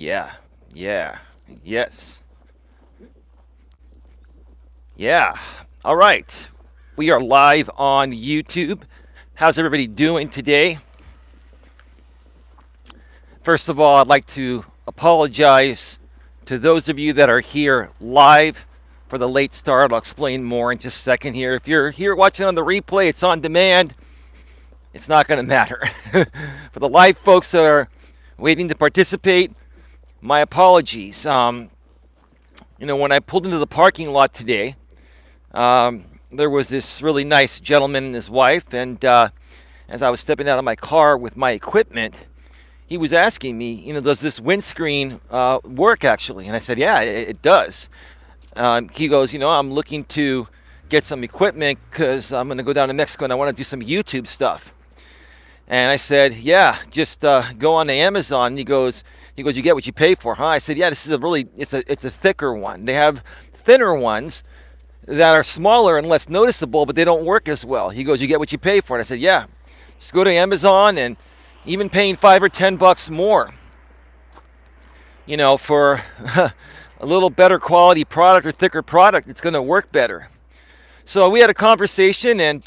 Yeah, yeah, yes, yeah. All right. We are live on YouTube. How's everybody doing today? First of all, I'd like to apologize to those of you that are here live for the late start. I'll explain more in just a second here. If you're here watching on the replay, it's on demand. It's not going to matter. For the live folks that are waiting to participate, my apologies. When I pulled into the parking lot today, there was this really nice gentleman and his wife, and as I was stepping out of my car with my equipment, he was asking me, does this windscreen work actually? And I said, yeah, it does. He goes, I'm looking to get some equipment because I'm going to go down to Mexico and I want to do some YouTube stuff. And I said, yeah, just go on to Amazon. He goes, you get what you pay for, huh? I said, yeah, this is it's a thicker one. They have thinner ones that are smaller and less noticeable, but they don't work as well. He goes, you get what you pay for. And I said, yeah, just go to Amazon, and even paying $5 or $10 more, for a little better quality product or thicker product, it's going to work better. So we had a conversation, and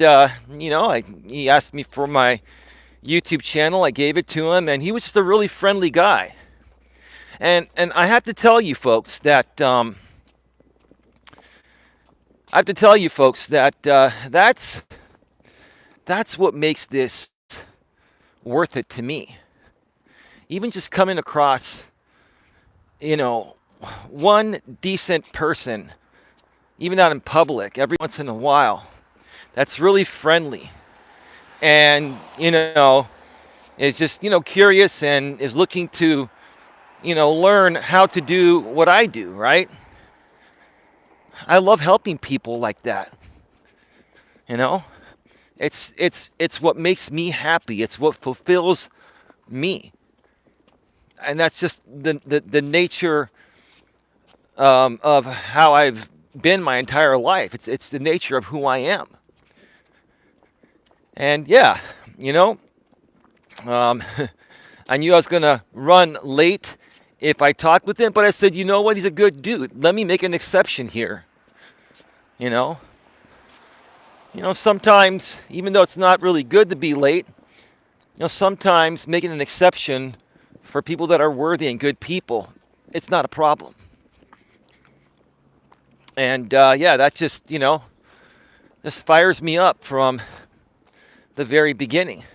he asked me for my YouTube channel. I gave it to him, and he was just a really friendly guy. And I have to tell you folks that that's what makes this worth it to me. Even just coming across, one decent person, even out in public, every once in a while, that's really friendly, and is just curious and is looking to learn how to do what I do, right? I love helping people like that. It's what makes me happy. It's what fulfills me, and that's just the nature of how I've been my entire life. It's the nature of who I am. And yeah, um, I knew I was gonna run late if I talked with him, but I said, you know what? He's a good dude. Let me make an exception here. You know, sometimes, even though it's not really good to be late, sometimes making an exception for people that are worthy and good people, it's not a problem. And yeah, that just fires me up from the very beginning.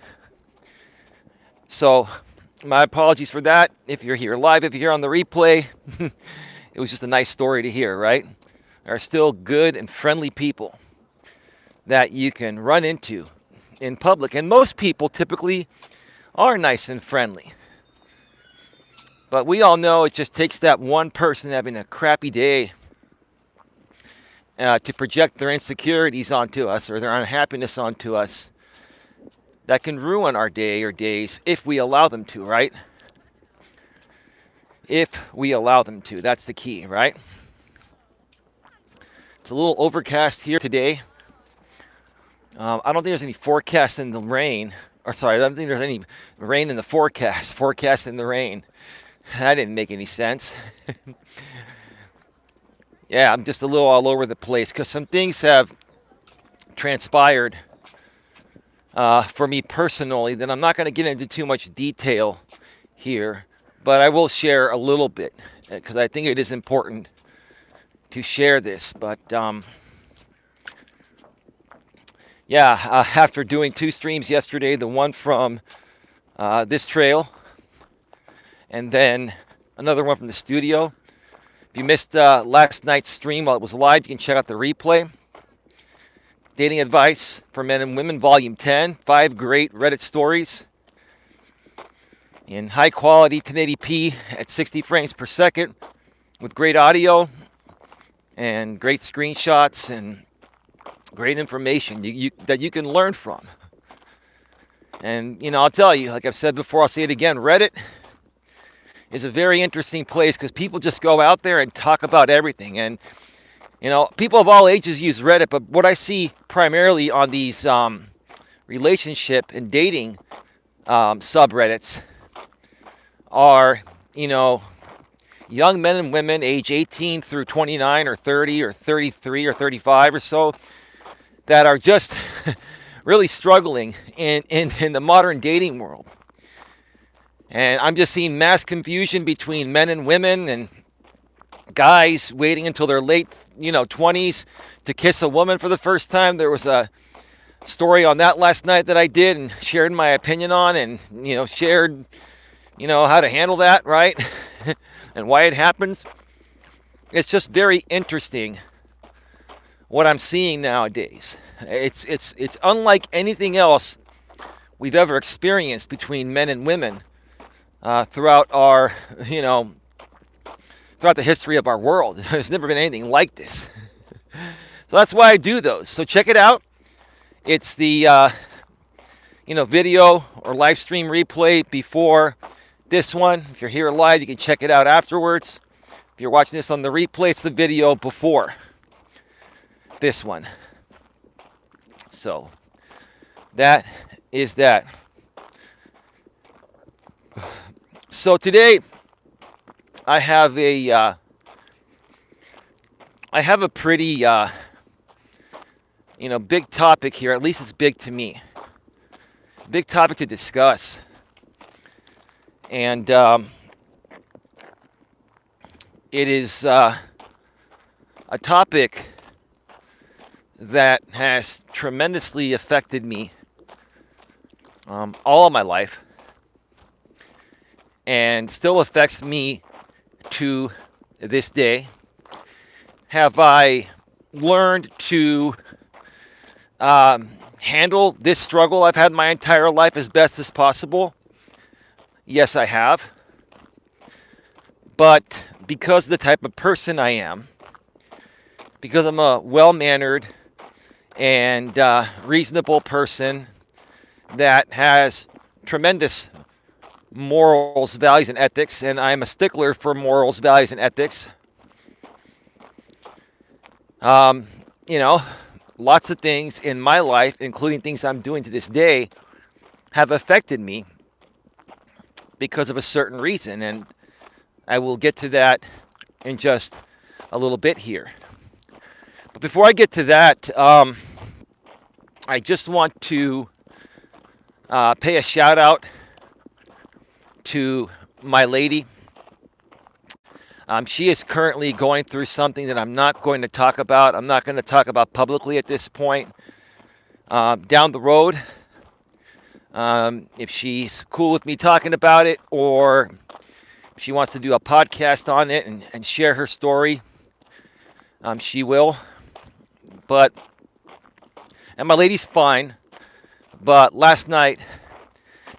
So my apologies for that. If you're here live, if you're here on the replay, it was just a nice story to hear, right? There are still good and friendly people that you can run into in public. And most people typically are nice and friendly. But we all know it just takes that one person having a crappy day to project their insecurities onto us or their unhappiness onto us. That can ruin our day or days if we allow them to, right? If we allow them to. That's the key, right? It's a little overcast here today. I don't think there's any forecast in the rain. Or sorry, I don't think there's any rain in the forecast. Forecast in the rain. That didn't make any sense. Yeah, I'm just a little all over the place because some things have transpired for me personally that I'm not going to get into too much detail here, but I will share a little bit because I think it is important to share this. But yeah, after doing 2 streams yesterday, the one from this trail and then another one from the studio. If you missed last night's stream while it was live, you can check out the replay. Dating Advice for Men and Women, Volume 10. 5 great Reddit stories in high quality 1080p at 60 frames per second with great audio and great screenshots and great information that you can learn from. And, I'll tell you, like I've said before, I'll say it again, Reddit is a very interesting place because people just go out there and talk about everything. And, people of all ages use Reddit, but what I see primarily on these relationship and dating subreddits are, young men and women age 18 through 29 or 30 or 33 or 35 or so that are just really struggling in the modern dating world. And I'm just seeing mass confusion between men and women, and guys waiting until their late, 20s to kiss a woman for the first time. There was a story on that last night that I did and shared my opinion on, and shared how to handle that, right? And why it happens. It's just very interesting what I'm seeing nowadays. It's unlike anything else we've ever experienced between men and women throughout our throughout the history of our world. There's never been anything like this. So that's why I do those. So check it out. It's the video or live stream replay before this one. If you're here live, you can check it out afterwards. If you're watching this on the replay, it's the video before this one. So that is that. So today I have a pretty big topic here. At least it's big to me. Big topic to discuss. And it is a topic that has tremendously affected me all of my life, and still affects me to this day. Have I learned to handle this struggle I've had my entire life as best as possible? Yes, I have. But because of the type of person I am, because I'm a well-mannered and reasonable person that has tremendous morals, values, and ethics, and I'm a stickler for morals, values, and ethics. Lots of things in my life, including things I'm doing to this day, have affected me because of a certain reason, and I will get to that in just a little bit here. But before I get to that, I just want to pay a shout out to my lady. She is currently going through something that I'm not going to talk about. I'm not going to talk about publicly at this point. Down the road, if she's cool with me talking about it, or if she wants to do a podcast on it and share her story, she will. And my lady's fine. But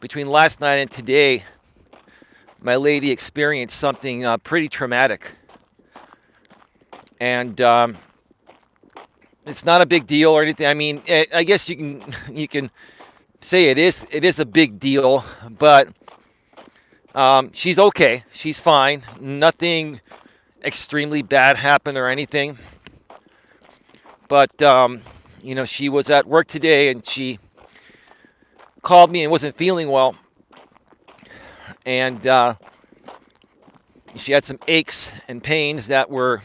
between last night and today, my lady experienced something pretty traumatic. And it's not a big deal or anything. I mean, I guess you can say it is a big deal, but she's okay. She's fine. Nothing extremely bad happened or anything. But she was at work today, and she called me and wasn't feeling well. And she had some aches and pains that were,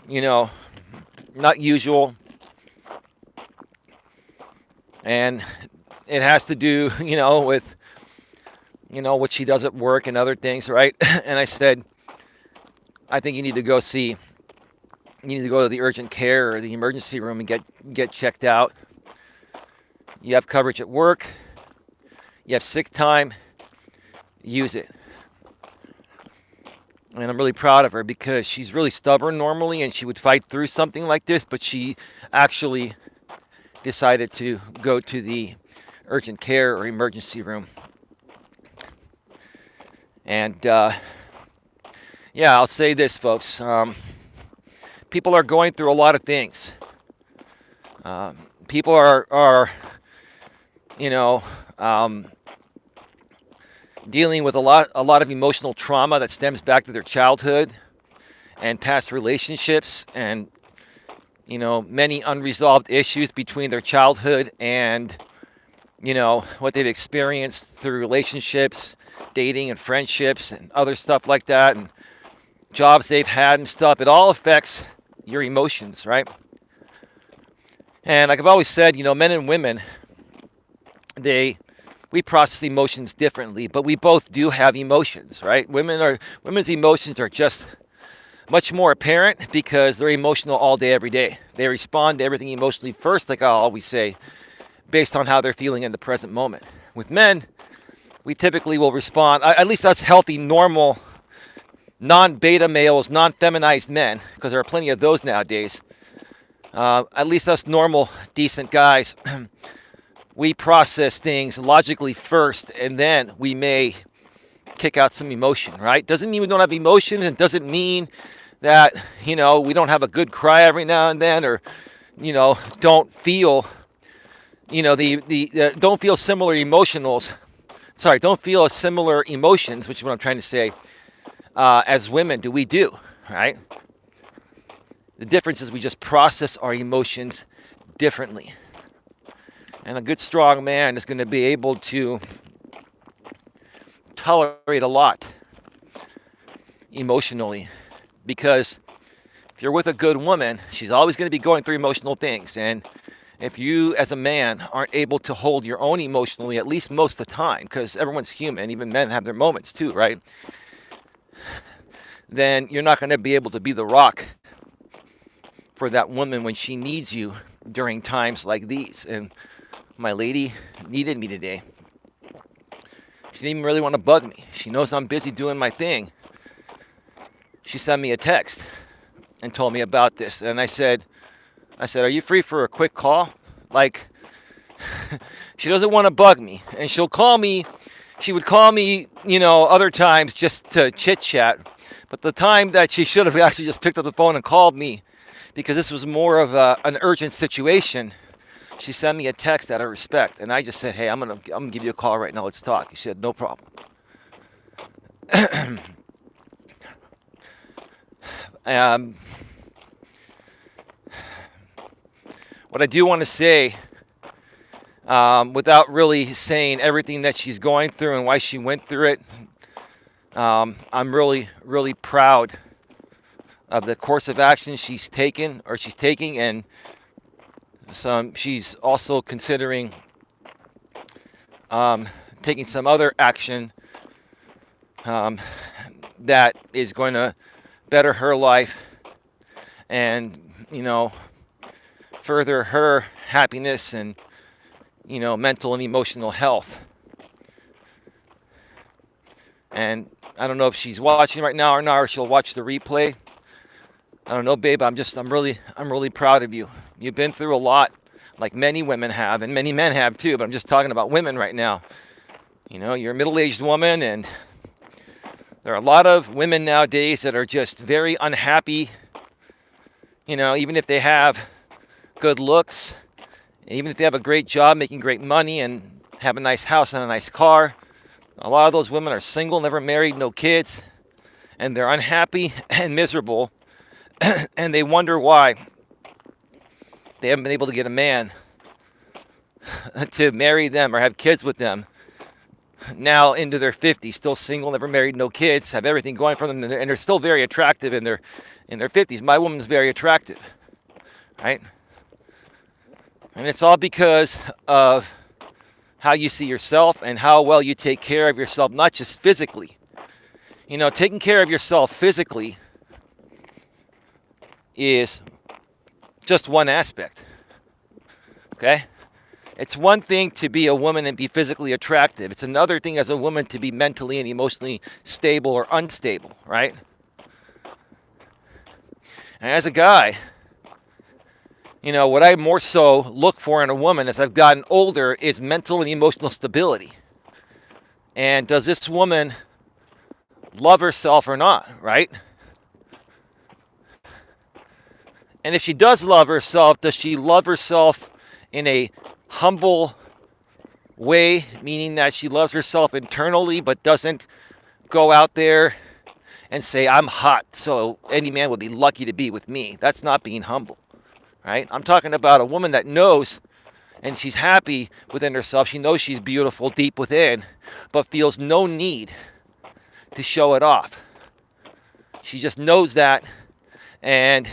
not usual. And it has to do, with, what she does at work and other things, right? And I said, I think you need to go to the urgent care or the emergency room and get checked out. You have coverage at work. You have sick time. Use it. And I'm really proud of her because she's really stubborn normally, and she would fight through something like this, but she actually decided to go to the urgent care or emergency room. And I'll say this, folks. People are going through a lot of things. People are dealing with a lot of emotional trauma that stems back to their childhood and past relationships, and many unresolved issues between their childhood and what they've experienced through relationships, dating and friendships and other stuff like that, and jobs they've had and stuff. It all affects your emotions, right? And like I've always said, men and women, we process emotions differently, but we both do have emotions, right? Women's emotions are just much more apparent because they're emotional all day, every day. They respond to everything emotionally first, like I always say, based on how they're feeling in the present moment. With men, we typically will respond, at least us healthy, normal, non-beta males, non-feminized men, because there are plenty of those nowadays. At least us normal, decent guys, we process things logically first, and then we may kick out some emotion, right? Doesn't mean we don't have emotions, and doesn't mean that, we don't have a good cry every now and then, or, don't feel, don't feel similar emotionals. Sorry, don't feel similar emotions, which is what I'm trying to say, as women do. We do, right? The difference is we just process our emotions differently. And a good, strong man is going to be able to tolerate a lot emotionally. Because if you're with a good woman, she's always going to be going through emotional things. And if you, as a man, aren't able to hold your own emotionally, at least most of the time, because everyone's human, even men have their moments too, right? Then you're not going to be able to be the rock for that woman when she needs you during times like these. And my lady needed me today. She didn't even really want to bug me. She knows I'm busy doing my thing. She sent me a text and told me about this. And I said, are you free for a quick call? Like, she doesn't want to bug me. And she would call me, other times just to chit chat. But the time that she should have actually just picked up the phone and called me, because this was more of an urgent situation, she sent me a text out of respect. And I just said, hey, I'm gonna give you a call right now. Let's talk. She said, no problem. What I do want to say, without really saying everything that she's going through and why she went through it, I'm really, really proud of the course of action she's taking, and she's also considering taking some other action that is going to better her life and, further her happiness and, mental and emotional health. And I don't know if she's watching right now or not, or she'll watch the replay. I don't know, babe. I'm really proud of you. You've been through a lot, like many women have, and many men have too. But I'm just talking about women right now. You're a middle-aged woman, and there are a lot of women nowadays that are just very unhappy. Even if they have good looks, even if they have a great job, making great money, and have a nice house and a nice car, a lot of those women are single, never married, no kids, and they're unhappy and miserable, and they wonder why they haven't been able to get a man to marry them or have kids with them. Now into their 50s, still single, never married, no kids, have everything going for them, and they're still very attractive in their 50s. My woman's very attractive, right? And it's all because of how you see yourself and how well you take care of yourself, not just physically. Taking care of yourself physically is just one aspect, okay? It's one thing to be a woman and be physically attractive. It's another thing as a woman to be mentally and emotionally stable or unstable, right? And as a guy, what I more so look for in a woman as I've gotten older is mental and emotional stability. And does this woman love herself or not, right? And if she does love herself, does she love herself in a humble way, meaning that she loves herself internally but doesn't go out there and say, I'm hot, so any man would be lucky to be with me? That's not being humble, right? I'm talking about a woman that knows and she's happy within herself. She knows she's beautiful deep within, but feels no need to show it off. She just knows that, and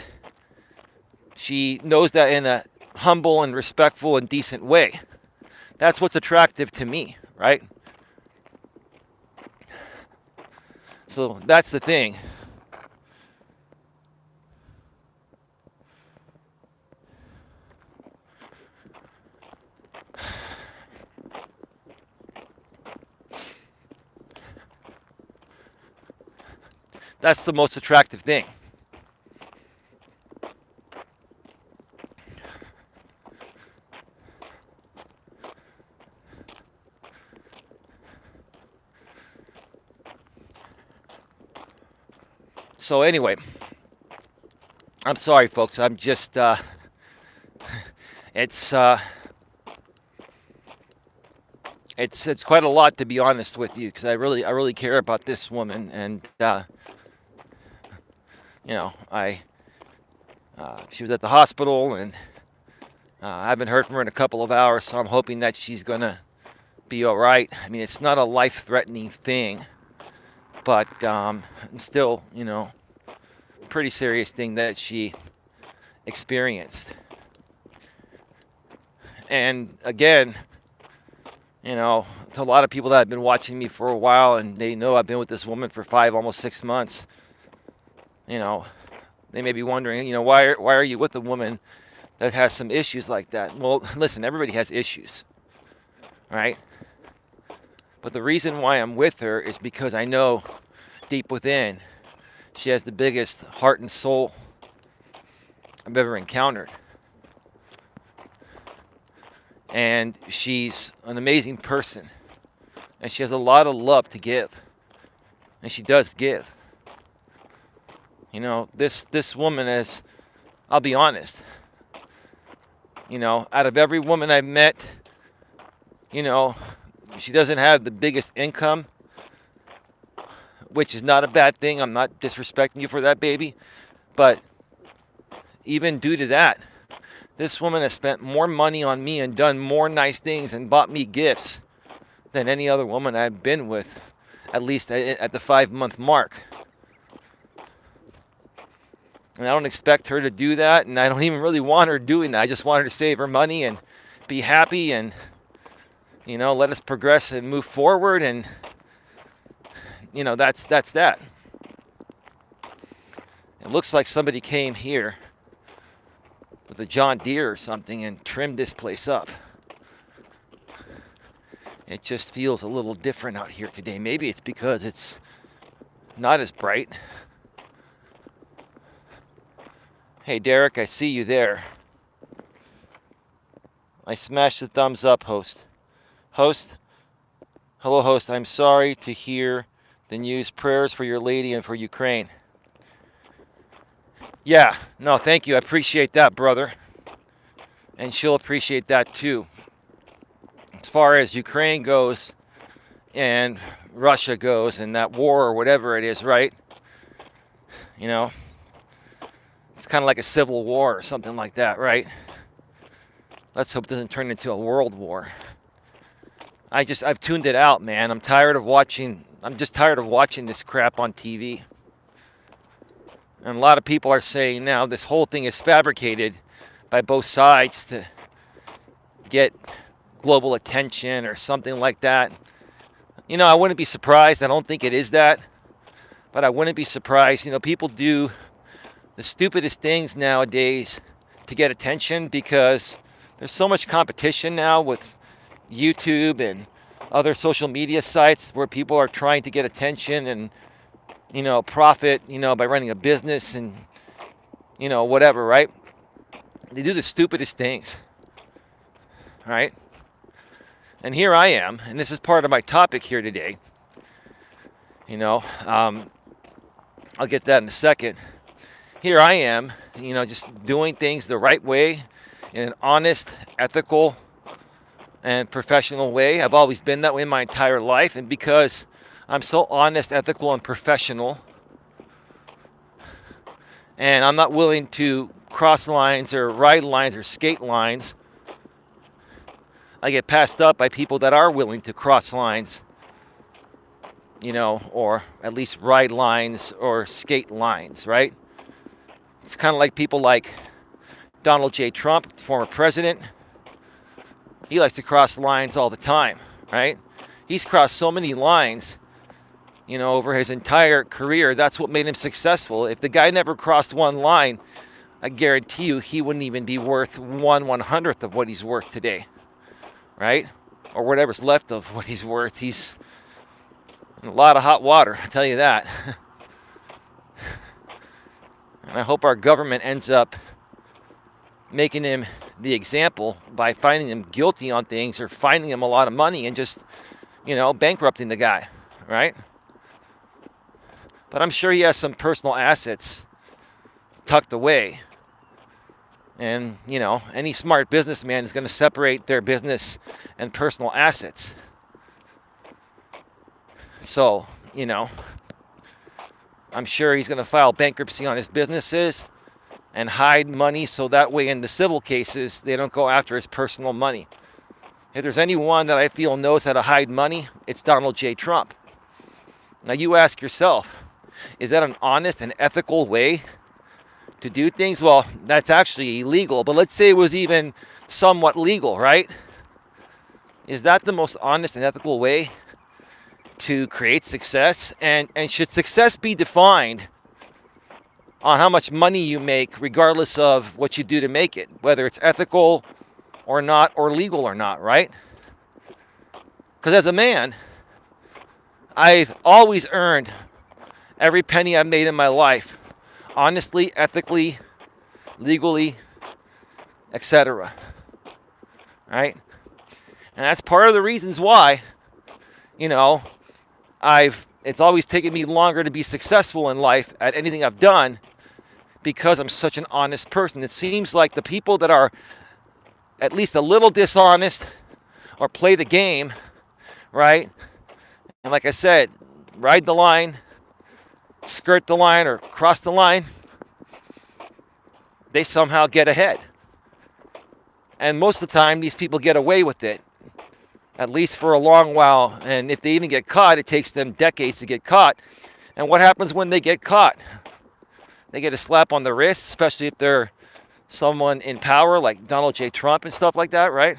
she knows that in a humble and respectful and decent way. That's what's attractive to me, right? So that's the thing. That's the most attractive thing. So anyway, I'm sorry, folks. I'm just, it's quite a lot, to be honest with you, because I really care about this woman, and she was at the hospital, and I haven't heard from her in a couple of hours, so I'm hoping that she's gonna be all right. I mean, it's not a life-threatening thing, but still, pretty serious thing that she experienced. And again, to a lot of people that have been watching me for a while, and they know I've been with this woman for 5, almost 6 months, they may be wondering, why are you with a woman that has some issues like that? Well, listen, everybody has issues, right? But the reason why I'm with her is because I know deep within she has the biggest heart and soul I've ever encountered. And she's an amazing person. And she has a lot of love to give. And she does give. This woman is, I'll be honest, out of every woman I've met, she doesn't have the biggest income, which is not a bad thing. I'm not disrespecting you for that, baby. But even due to that, this woman has spent more money on me and done more nice things and bought me gifts than any other woman I've been with, at least at the 5-month mark. And I don't expect her to do that, and I don't even really want her doing that. I just want her to save her money and be happy and, let us progress and move forward, and, that's that. It looks like somebody came here with a John Deere or something and trimmed this place up. It just feels a little different out here today. Maybe it's because it's not as bright. Hey, Derek, I see you there. I smashed the thumbs up, host. Host? Hello, host. I'm sorry to hear the news. Prayers for your lady and for Ukraine. Yeah, no, thank you. I appreciate that, brother. And she'll appreciate that, too. As far as Ukraine goes and Russia goes and that war or whatever it is, right? It's kind of like a civil war or something like that, right? Let's hope it doesn't turn into a world war. I've tuned it out, man. I'm just tired of watching this crap on TV. And a lot of people are saying now this whole thing is fabricated by both sides to get global attention or something like that. I wouldn't be surprised. I don't think it is that. But I wouldn't be surprised. People do the stupidest things nowadays to get attention because there's so much competition now with YouTube and other social media sites where people are trying to get attention and profit, by running a business and, whatever, right? They do the stupidest things, right? And here I am, and this is part of my topic here today. I'll get that in a second. Here I am, just doing things the right way, in an honest, ethical, and professional way. I've always been that way my entire life, and because I'm so honest, ethical, and professional, and I'm not willing to cross lines or ride lines or skate lines, I get passed up by people that are willing to cross lines, or at least ride lines or skate lines, right? It's kind of like people like Donald J. Trump, the former president. He likes to cross lines all the time, right? He's crossed so many lines, over his entire career. That's what made him successful. If the guy never crossed one line, I guarantee you he wouldn't even be worth 1/100th of what he's worth today, right? Or whatever's left of what he's worth. He's in a lot of hot water, I tell you that. And I hope our government ends up making him the example by finding him guilty on things or finding him a lot of money and just, bankrupting the guy, right? But I'm sure he has some personal assets tucked away. And, any smart businessman is going to separate their business and personal assets. So, I'm sure he's going to file bankruptcy on his businesses and hide money so that way in the civil cases, they don't go after his personal money. If there's anyone that I feel knows how to hide money, it's Donald J. Trump. Now you ask yourself, is that an honest and ethical way to do things? Well, that's actually illegal, but let's say it was even somewhat legal, right? Is that the most honest and ethical way to create success? And should success be defined on how much money you make, regardless of what you do to make it, whether it's ethical or not, or legal or not, right? Because as a man, I've always earned every penny I've made in my life, honestly, ethically, legally, etc. Right? And that's part of the reasons why, it's always taken me longer to be successful in life at anything I've done, because I'm such an honest person. It seems like the people that are at least a little dishonest or play the game, right? And like I said, ride the line, skirt the line, or cross the line, they somehow get ahead. And most of the time, these people get away with it, at least for a long while. And if they even get caught, it takes them decades to get caught. And what happens when they get caught? They get a slap on the wrist, especially if they're someone in power like Donald J. Trump and stuff like that, right?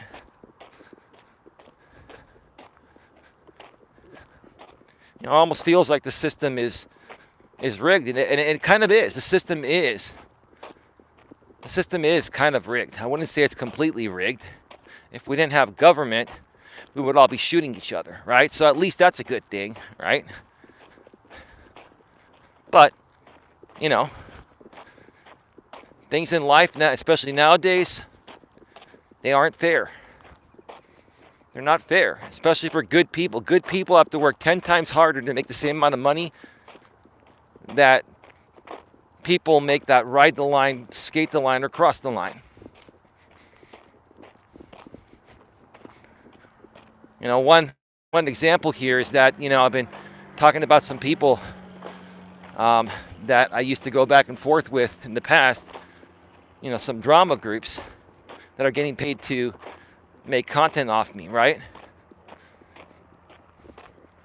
It almost feels like the system is rigged, and it kind of is. The system is kind of rigged. I wouldn't say it's completely rigged. If we didn't have government, we would all be shooting each other, right? So at least that's a good thing, right? But, things in life, now, especially nowadays, they aren't fair. They're not fair, especially for good people. Good people have to work 10 times harder to make the same amount of money that people make that ride the line, skate the line, or cross the line. One example here is that, I've been talking about some people that I used to go back and forth with in the past, some drama groups that are getting paid to make content off me, right?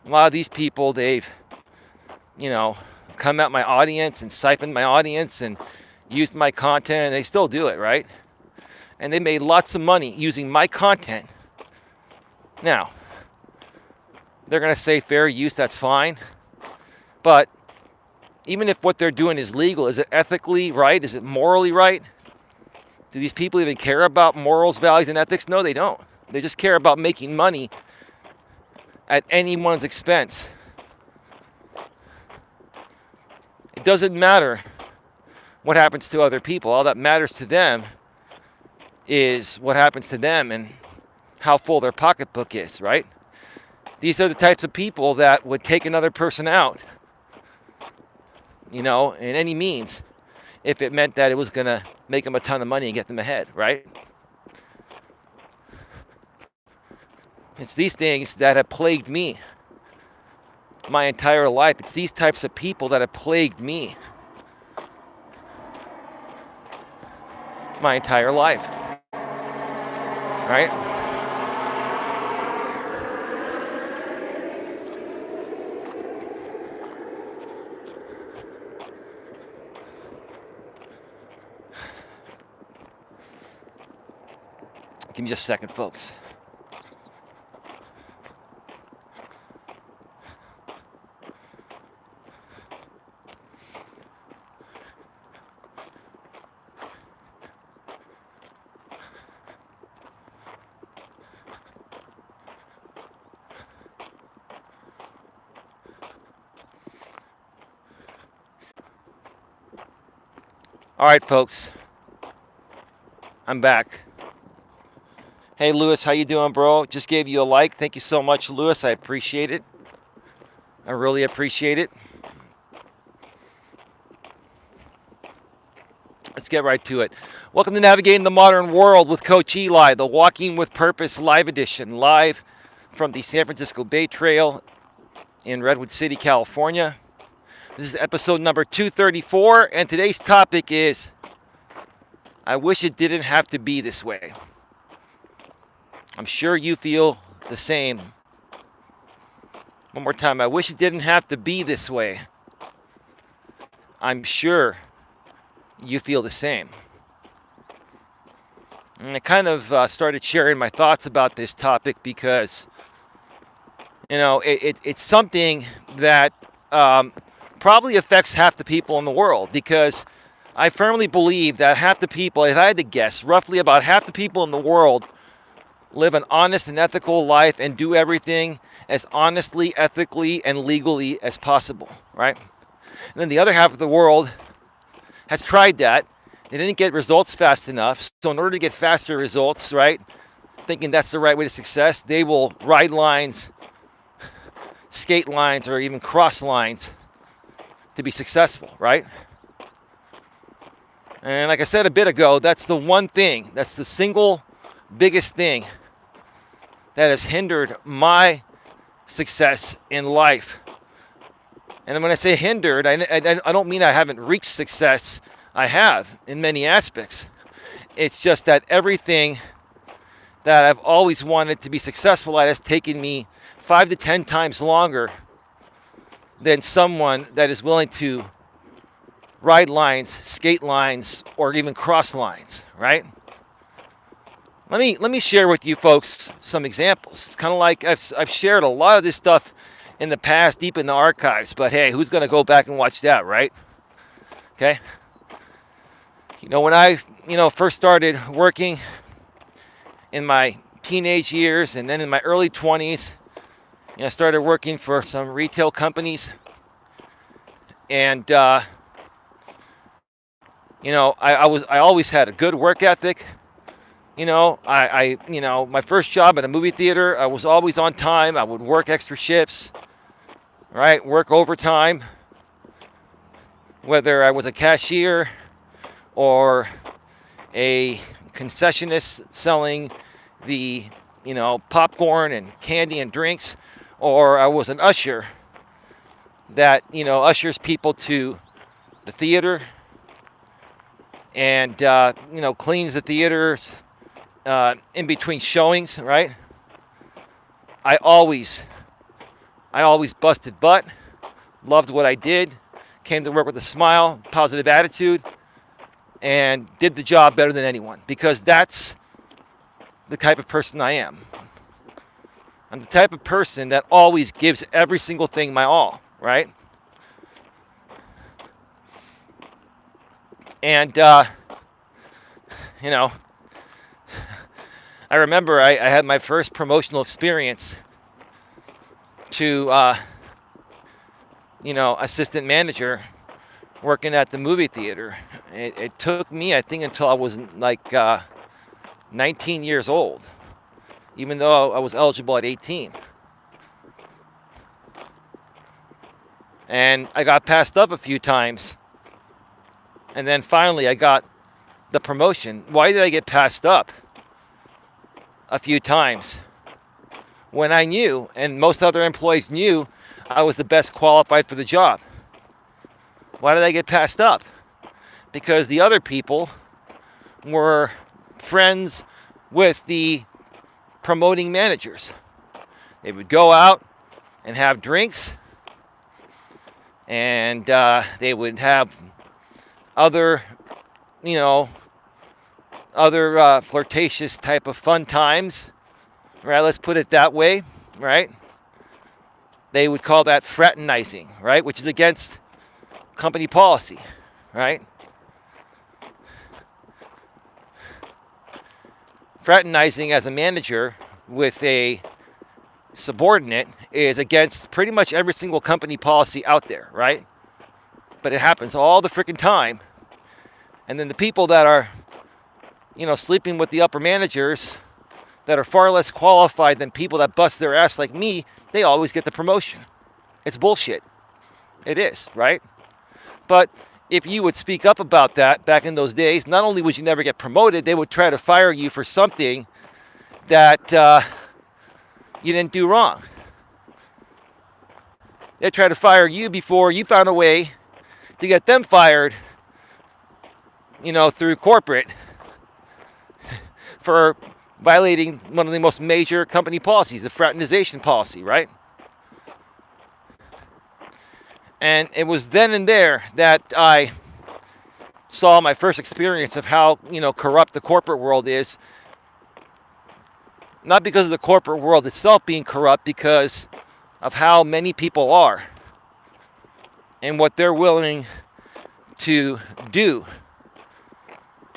A lot of these people, they've, come at my audience and siphoned my audience and used my content, and they still do it, right? And they made lots of money using my content. Now, they're going to say fair use, that's fine. But even if what they're doing is legal, is it ethically right? Is it morally right? Do these people even care about morals, values, and ethics? No, they don't. They just care about making money at anyone's expense. It doesn't matter what happens to other people. All that matters to them is what happens to them and how full their pocketbook is, right? These are the types of people that would take another person out, in any means, if it meant that it was going to make them a ton of money and get them ahead, right? It's these things that have plagued me my entire life. It's these types of people that have plagued me my entire life, right? Give me just a second, folks. All right, folks. I'm back. Hey, Lewis, how you doing, bro? Just gave you a like. Thank you so much, Lewis. I appreciate it. I really appreciate it. Let's get right to it. Welcome to Navigating the Modern World with Coach Eli, the Walking with Purpose live edition, live from the San Francisco Bay Trail in Redwood City, California. This is episode number 234, and today's topic is, I wish it didn't have to be this way. I'm sure you feel the same. One more time, I wish it didn't have to be this way. I'm sure you feel the same. And I kind of started sharing my thoughts about this topic because, it's something that probably affects half the people in the world, because I firmly believe that half the people, if I had to guess, roughly about half the people in the world live an honest and ethical life and do everything as honestly, ethically, and legally as possible, right? And then the other half of the world has tried that. They didn't get results fast enough. So in order to get faster results, right, thinking that's the right way to success, they will ride lines, skate lines, or even cross lines to be successful, right? And like I said a bit ago, that's the one thing, that's the single biggest thing that has hindered my success in life. And when I say hindered, I don't mean I haven't reached success. I have in many aspects. It's just that everything that I've always wanted to be successful at has taken me 5 to 10 times longer than someone that is willing to ride lines, skate lines, or even cross lines, right? Let me share with you folks some examples. It's kind of like I've shared a lot of this stuff in the past, deep in the archives, but hey, who's going to go back and watch that, right? Okay. When I, first started working in my teenage years and then in my early 20s, I started working for some retail companies, and I always had a good work ethic. My first job at a movie theater, I was always on time. I would work extra shifts, right? Work overtime, whether I was a cashier or a concessionist selling the, popcorn and candy and drinks, or I was an usher that, ushers people to the theater and, cleans the theaters in between showings, right? I always busted butt, loved what I did, came to work with a smile, positive attitude, and did the job better than anyone, because that's the type of person I am. I'm the type of person that always gives every single thing my all, right? And, I remember I had my first promotional experience to, assistant manager working at the movie theater. It took me, I think, until I was like 19 years old, even though I was eligible at 18. And I got passed up a few times. And then finally I got the promotion. Why did I get passed up a few times when I knew, and most other employees knew, I was the best qualified for the job? Why did I get passed up? Because the other people were friends with the promoting managers. They would go out and have drinks, and they would have other, other flirtatious type of fun times, right? Let's put it that way, right? They would call that fraternizing, right? Which is against company policy, right? Fraternizing as a manager with a subordinate is against pretty much every single company policy out there, right? But it happens all the freaking time. And then the people that are, sleeping with the upper managers that are far less qualified than people that bust their ass like me, they always get the promotion. It's bullshit. It is, right? But if you would speak up about that back in those days, not only would you never get promoted, they would try to fire you for something that you didn't do wrong. They'd try to fire you before you found a way to get them fired, through corporate for violating one of the most major company policies, the fraternization policy, right? And it was then and there that I saw my first experience of how, corrupt the corporate world is. Not because of the corporate world itself being corrupt, because of how many people are and what they're willing to do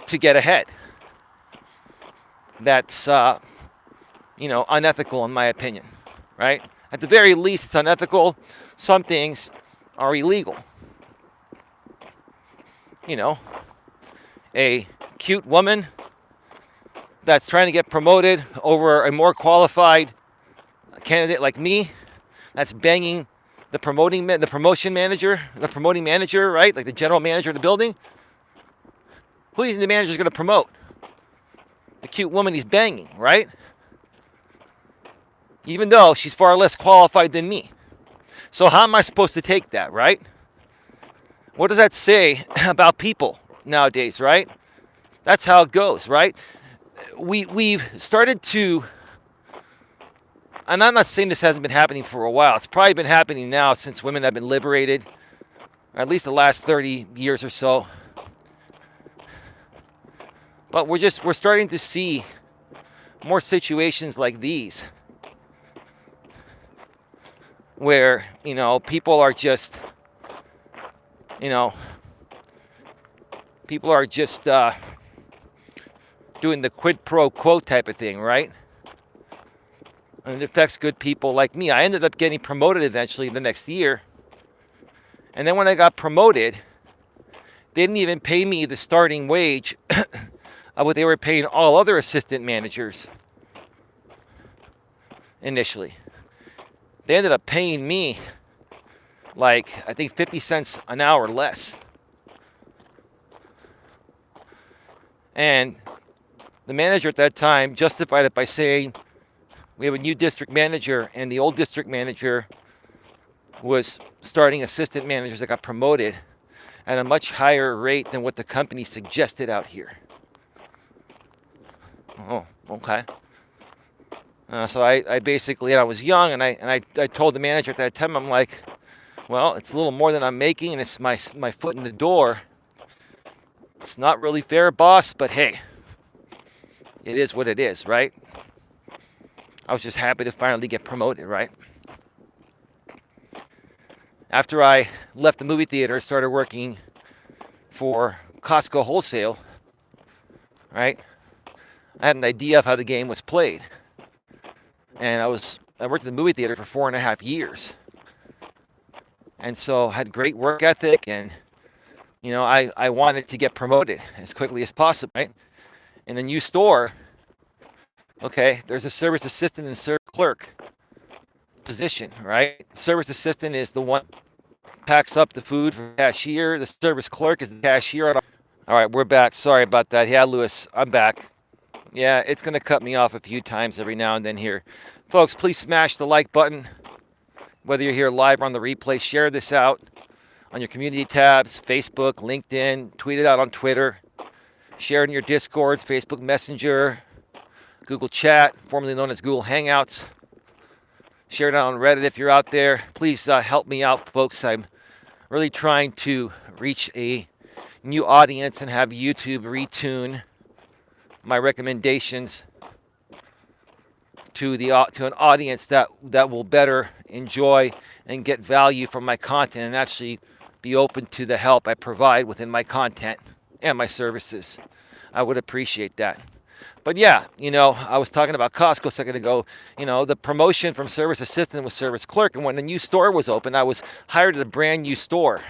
to get ahead. That's, unethical in my opinion, right? At the very least, it's unethical. Some things are illegal. A cute woman that's trying to get promoted over a more qualified candidate like me, that's banging the promoting manager, right? Like the general manager of the building. Who do you think the manager's going to promote? The cute woman he's banging, right? Even though she's far less qualified than me. So how am I supposed to take that, right? What does that say about people nowadays, right? That's how it goes, right? We've started to, and I'm not saying this hasn't been happening for a while. It's probably been happening now since women have been liberated, or at least the last 30 years or so. But we're starting to see more situations like these where, people are just, doing the quid pro quo type of thing, right? And it affects good people like me. I ended up getting promoted eventually the next year. And then when I got promoted, they didn't even pay me the starting wage of what they were paying all other assistant managers initially. They ended up paying me I think 50 cents an hour less. And the manager at that time justified it by saying, we have a new district manager, and the old district manager was starting assistant managers that got promoted at a much higher rate than what the company suggested out here. Oh, okay. So I basically, I was young, and I told the manager at that time, I'm like, well, it's a little more than I'm making, and it's my foot in the door. It's not really fair, boss, but hey, it is what it is, right? I was just happy to finally get promoted, right? After I left the movie theater, I started working for Costco Wholesale, right? I had an idea of how the game was played. And I worked in the movie theater for 4.5 years. And so I had great work ethic, and, I wanted to get promoted as quickly as possible, right? In a new store, okay, there's a service assistant and service clerk position, right? Service assistant is the one who packs up the food for the cashier. The service clerk is the cashier. All right, we're back. Sorry about that. Yeah, Lewis, I'm back. Yeah, it's going to cut me off a few times every now and then here. Folks, please smash the like button. Whether you're here live or on the replay, share this out on your community tabs, Facebook, LinkedIn, tweet it out on Twitter. Share it in your Discords, Facebook Messenger, Google Chat, formerly known as Google Hangouts. Share it out on Reddit if you're out there. Please help me out, folks. I'm really trying to reach a new audience and have YouTube retune my recommendations to an audience that will better enjoy and get value from my content and actually be open to the help I provide within my content and my services. I would appreciate that. But yeah, I was talking about Costco a second ago. The promotion from service assistant was service clerk. And when the new store was open, I was hired at a brand new store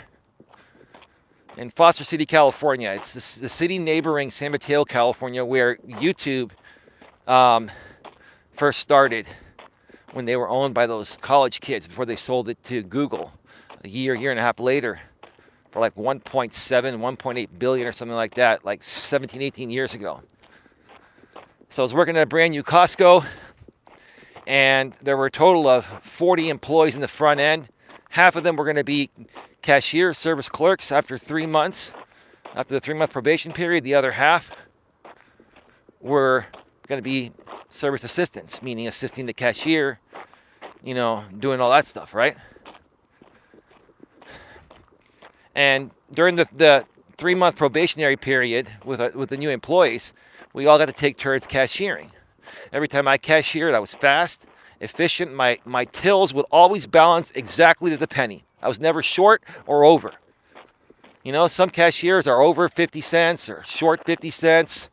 in Foster City, California. It's the city neighboring San Mateo, California, where YouTube first started when they were owned by those college kids before they sold it to Google a year and a half later for like 1.7, 1.8 billion or something like that, like 17, 18 years ago. So I was working at a brand new Costco, and there were a total of 40 employees in the front end. Half of them were going to be cashiers, service clerks after 3 months. After the 3-month probation period, the other half were going to be service assistants, meaning assisting the cashier, doing all that stuff, right? And during the 3-month probationary period with the new employees, we all got to take turns cashiering. Every time I cashiered, I was fast, efficient. My tills would always balance exactly to the penny. I was never short or over. Some cashiers are over 50 cents or short 50 cents,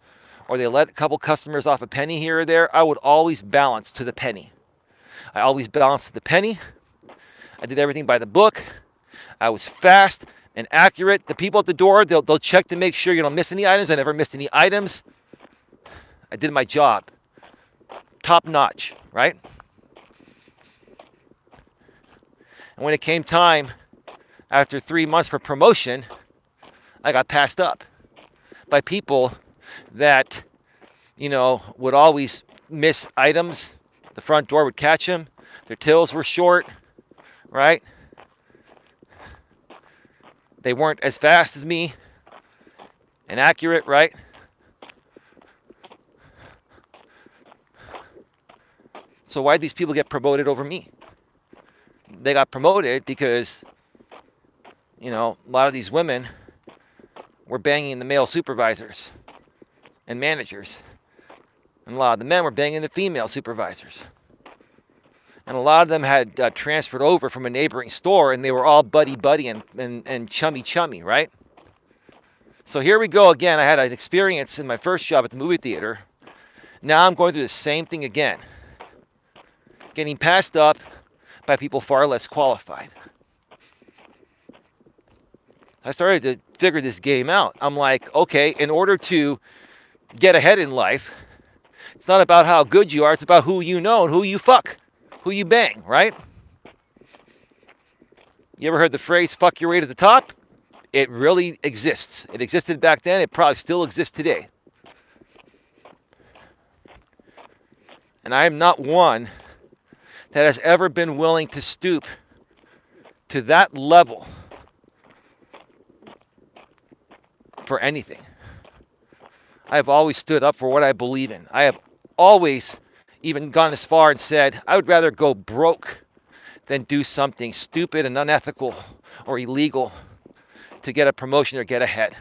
or they let a couple customers off a penny here or there. I would always balance to the penny. I always balanced to the penny. I did everything by the book. I was fast and accurate. The people at the door, they'll check to make sure you don't miss any items. I never missed any items. I did my job. Top notch, right? And when it came time, after 3 months for promotion, I got passed up by people that, would always miss items. The front door would catch them. Their tills were short, right? They weren't as fast as me and accurate, right? So why did these people get promoted over me? They got promoted because, a lot of these women were banging the male supervisors and managers. And a lot of the men were banging the female supervisors. And a lot of them had transferred over from a neighboring store, and they were all buddy-buddy and chummy-chummy, right? So here we go again. I had an experience in my first job at the movie theater. Now I'm going through the same thing again. Getting passed up by people far less qualified. I started to figure this game out. I'm like, okay, in order to get ahead in life, it's not about how good you are, it's about who you know and who you fuck, who you bang, right? You ever heard the phrase, fuck your way to the top? It really exists. It existed back then, it probably still exists today. And I am not one that has ever been willing to stoop to that level for anything. I have always stood up for what I believe in. I have always even gone as far and said, I would rather go broke than do something stupid and unethical or illegal to get a promotion or get ahead.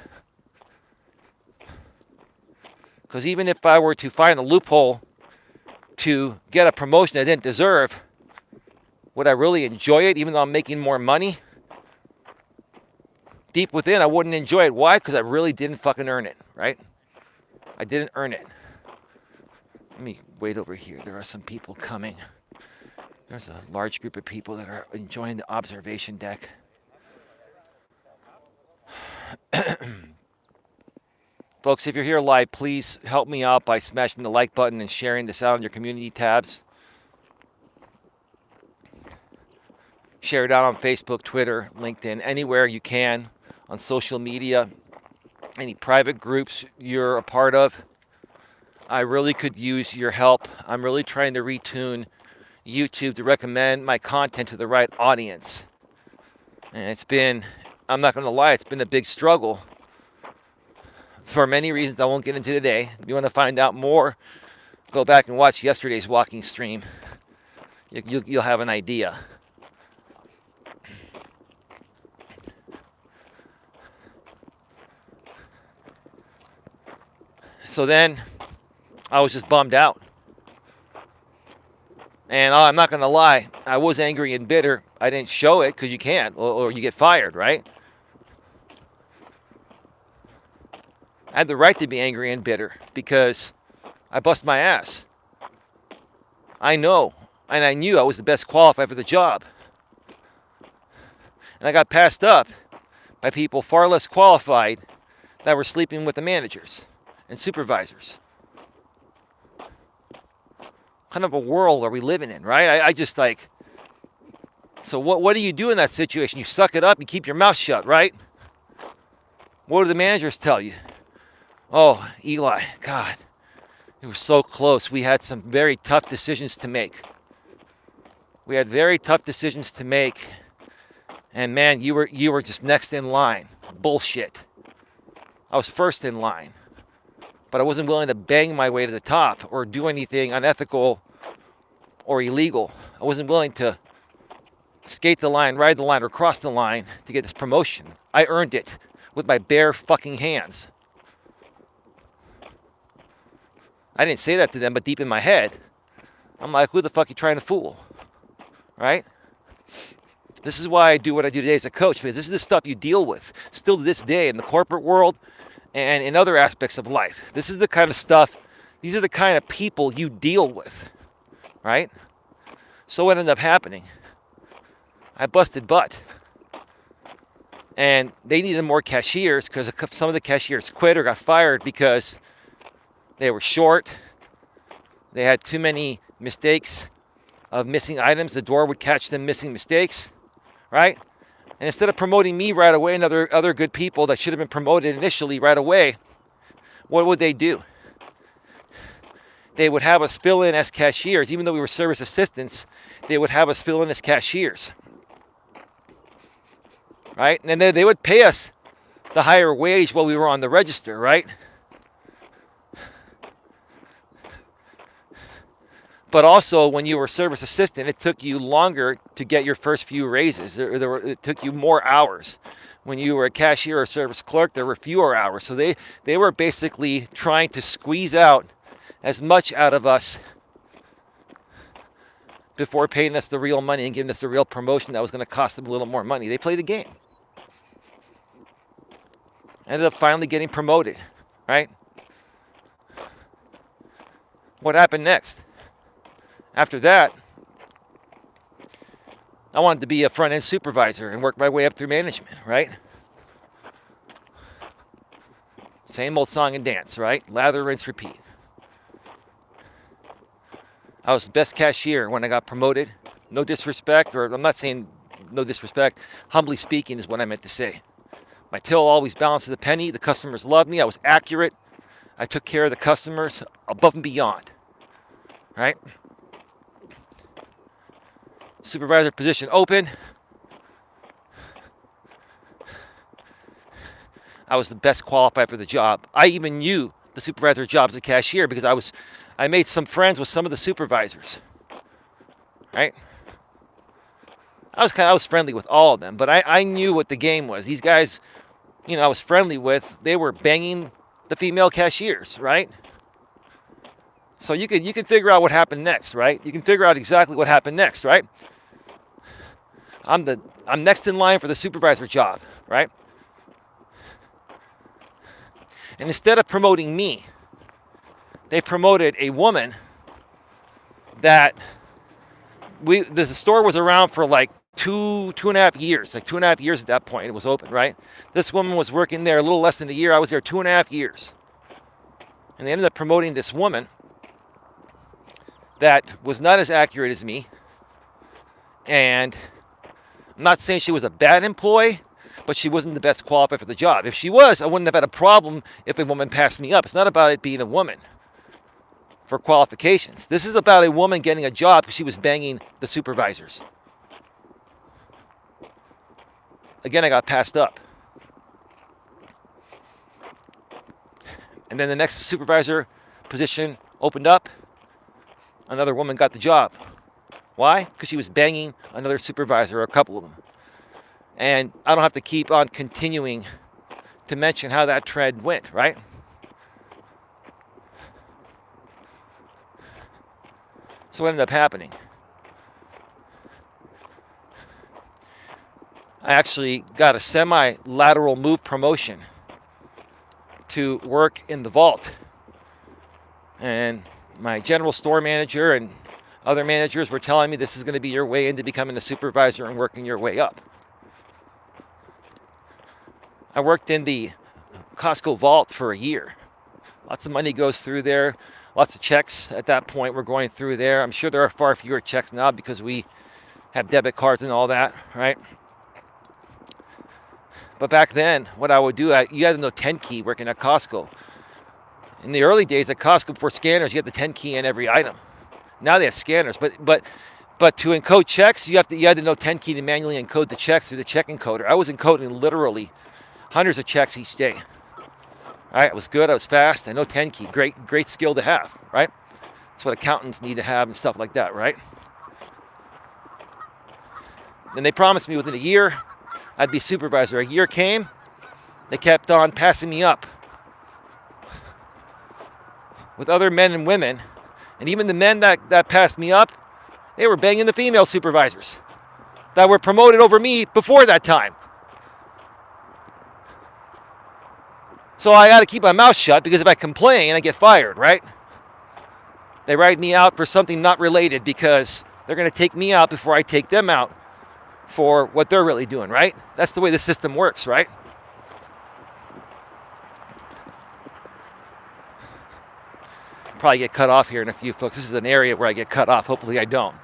Because even if I were to find a loophole to get a promotion I didn't deserve, would I really enjoy it even though I'm making more money? Deep within, I wouldn't enjoy it. Why? Because I really didn't fucking earn it, right? I didn't earn it. Let me wait over here. There are some people coming. There's a large group of people that are enjoying the observation deck. Folks, if you're here live, please help me out by smashing the like button and sharing this out on your community tabs. Share it out on Facebook, Twitter, LinkedIn, anywhere you can, on social media, any private groups you're a part of. I really could use your help. I'm really trying to retune YouTube to recommend my content to the right audience. And it's been, I'm not going to lie, it's been a big struggle. For many reasons I won't get into today. If you want to find out more, go back and watch yesterday's walking stream. You'll have an idea. So then, I was just bummed out. And I'm not going to lie, I was angry and bitter. I didn't show it because you can't, or you get fired, right? I had the right to be angry and bitter because I bust my ass. I know, and I knew I was the best qualified for the job. And I got passed up by people far less qualified that were sleeping with the managers and supervisors. What kind of a world are we living in, right? I just like, so what do you do in that situation? You suck it up, you keep your mouth shut, right? What do the managers tell you? Oh, Eli, God, it was so close. We had some very tough decisions to make. We had very tough decisions to make. And man, you were just next in line. Bullshit. I was first in line. But I wasn't willing to bang my way to the top or do anything unethical or illegal. I wasn't willing to skate the line, ride the line, or cross the line to get this promotion. I earned it with my bare fucking hands. I didn't say that to them, but deep in my head, I'm like, who the fuck are you trying to fool? Right? This is why I do what I do today as a coach, because this is the stuff you deal with still to this day in the corporate world and in other aspects of life. This is the kind of stuff, these are the kind of people you deal with, right? So what ended up happening? I busted butt. And they needed more cashiers because some of the cashiers quit or got fired because they were short. They had too many mistakes of missing items. The door would catch them missing mistakes, right? And instead of promoting me right away and other good people that should have been promoted initially right away, what would they do? They would have us fill in as cashiers. Even though we were service assistants, they would have us fill in as cashiers, right? And then they would pay us the higher wage while we were on the register, right? But also, when you were a service assistant, it took you longer to get your first few raises. It took you more hours. When you were a cashier or service clerk, there were fewer hours. So they were basically trying to squeeze out as much out of us before paying us the real money and giving us the real promotion that was going to cost them a little more money. They played the game. Ended up finally getting promoted, right? What happened next? After that, I wanted to be a front-end supervisor and work my way up through management, right? Same old song and dance, right? Lather, rinse, repeat. I was the best cashier when I got promoted. No disrespect, or I'm not saying no disrespect. Humbly speaking is what I meant to say. My till always balanced the penny. The customers loved me. I was accurate. I took care of the customers above and beyond, right? Supervisor position open. I was the best qualified for the job. I even knew the supervisor job as a cashier because I made some friends with some of the supervisors, right? I was friendly with all of them, but I knew what the game was. These guys, I was friendly with, they were banging the female cashiers, right? So you can figure out what happened next, right? You can figure out exactly what happened next, right? I'm next in line for the supervisor job, right? And instead of promoting me, they promoted a woman that the store was around for like two and a half years, like 2.5 years at that point. It was open, right? This woman was working there a little less than a year. I was there 2.5 years. And they ended up promoting this woman that was not as accurate as me. And I'm not saying she was a bad employee, but she wasn't the best qualified for the job. If she was, I wouldn't have had a problem if a woman passed me up. It's not about it being a woman for qualifications. This is about a woman getting a job because she was banging the supervisors. Again, I got passed up. And then the next supervisor position opened up. Another woman got the job. Why? Because she was banging another supervisor, or a couple of them. And I don't have to keep on continuing to mention how that trend went, right? So what ended up happening? I actually got a semi-lateral move promotion to work in the vault. And my general store manager and other managers were telling me this is going to be your way into becoming a supervisor and working your way up. I worked in the Costco vault for a year. Lots of money goes through there. Lots of checks at that point were going through there. I'm sure there are far fewer checks now because we have debit cards and all that, right? But back then, what I would do, you had to know 10 key working at Costco. In the early days at Costco, before scanners, you had the 10 key in every item. Now they have scanners, but to encode checks, you had to know 10 key to manually encode the checks through the check encoder. I was encoding literally hundreds of checks each day. All right, it was good. I was fast. I know 10 key. Great skill to have, right? That's what accountants need to have and stuff like that, right? And they promised me within a year I'd be supervisor. A year came. They kept on passing me up with other men and women. And even the men that passed me up, they were banging the female supervisors that were promoted over me before that time. So I got to keep my mouth shut because if I complain, I get fired, right? They write me out for something not related because they're going to take me out before I take them out for what they're really doing, right? That's the way the system works, right? Probably get cut off here in a few, folks. This is an area where I get cut off. Hopefully I don't.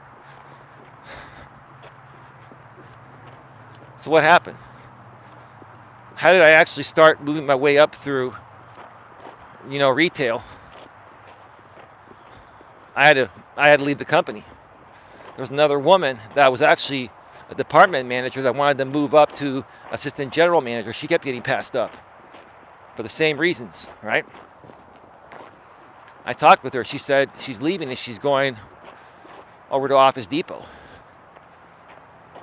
So what happened? How did I actually start moving my way up through, retail? I had to leave the company. There was another woman that was actually a department manager that wanted to move up to assistant general manager. She kept getting passed up for the same reasons, right? I talked with her. She said she's leaving and she's going over to Office Depot.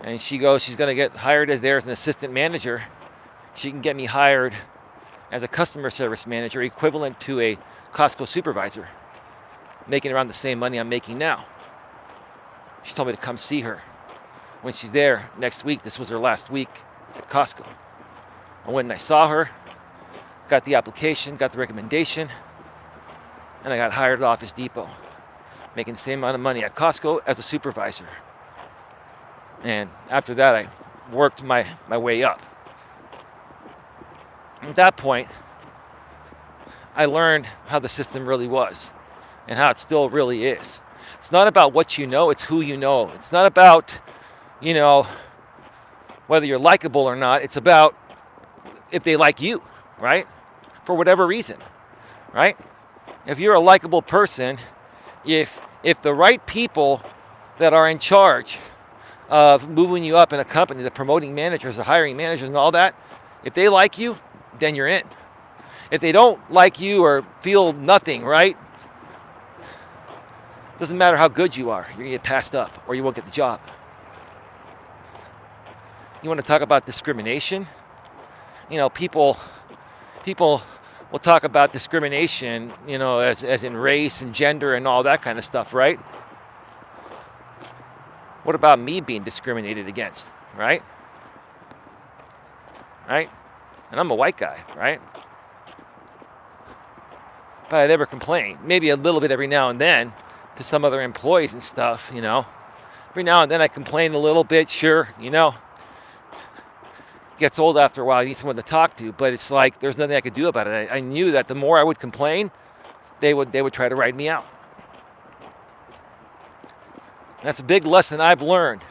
And she goes, she's going to get hired as an assistant manager. She can get me hired as a customer service manager, equivalent to a Costco supervisor, making around the same money I'm making now. She told me to come see her when she's there next week. This was her last week at Costco. I went and I saw her, got the application, got the recommendation, and I got hired at Office Depot, making the same amount of money at Costco as a supervisor. And after that, I worked my way up. At that point, I learned how the system really was and how it still really is. It's not about what you know, it's who you know. It's not about, whether you're likable or not. It's about if they like you, right? For whatever reason, right? If you're a likable person, if the right people that are in charge of moving you up in a company, the promoting managers, the hiring managers and all that, if they like you, then you're in. If they don't like you or feel nothing, right? Doesn't matter how good you are, you're going to get passed up or you won't get the job. You want to talk about discrimination? People will talk about discrimination, as in race and gender and all that kind of stuff, right? What about me being discriminated against, right? Right? And I'm a white guy, right? But I never complain. Maybe a little bit every now and then to some other employees and stuff, Every now and then I complain a little bit, sure, Gets old after a while. I need someone to talk to, but it's like there's nothing I could do about it. I knew that the more I would complain, they would try to write me out. And that's a big lesson I've learned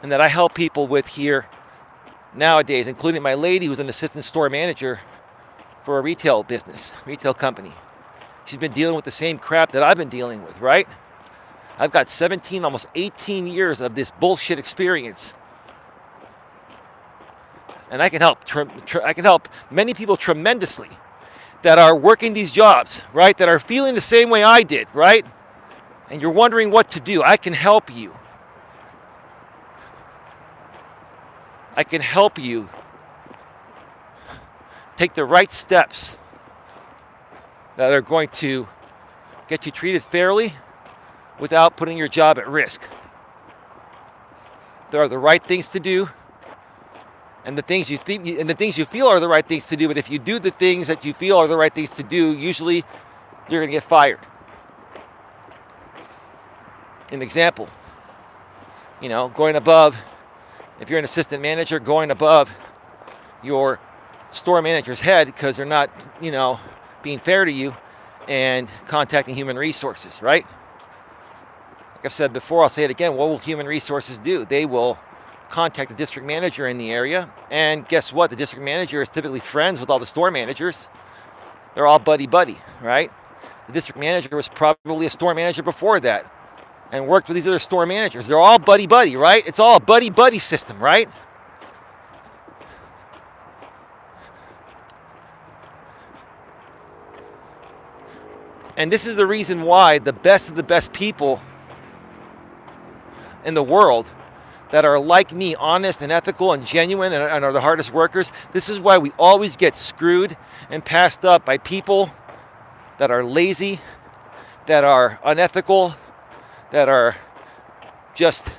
and that I help people with here nowadays, including my lady who's an assistant store manager for a retail company. She's been dealing with the same crap that I've been dealing with, right? I've got 17, almost 18 years of this bullshit experience. And I can help many people tremendously that are working these jobs, right? That are feeling the same way I did, right? And you're wondering what to do. I can help you. I can help you take the right steps that are going to get you treated fairly, without putting your job at risk. There are the right things to do, and the things you think and the things you feel are the right things to do. But if you do the things that you feel are the right things to do, usually you're going to get fired. An example, going above. If you're an assistant manager, going above your store manager's head because they're not, being fair to you, and contacting human resources, right? Like I've said before, I'll say it again. What will human resources do? They will contact the district manager in the area, and guess what? The district manager is typically friends with all the store managers. They're all buddy-buddy, right? The district manager was probably a store manager before that and worked with these other store managers. They're all buddy-buddy, right? It's all a buddy-buddy system, right? And this is the reason why the best of the best people in the world that are like me, honest and ethical and genuine and are the hardest workers, this is why we always get screwed and passed up by people that are lazy, that are unethical, that are just,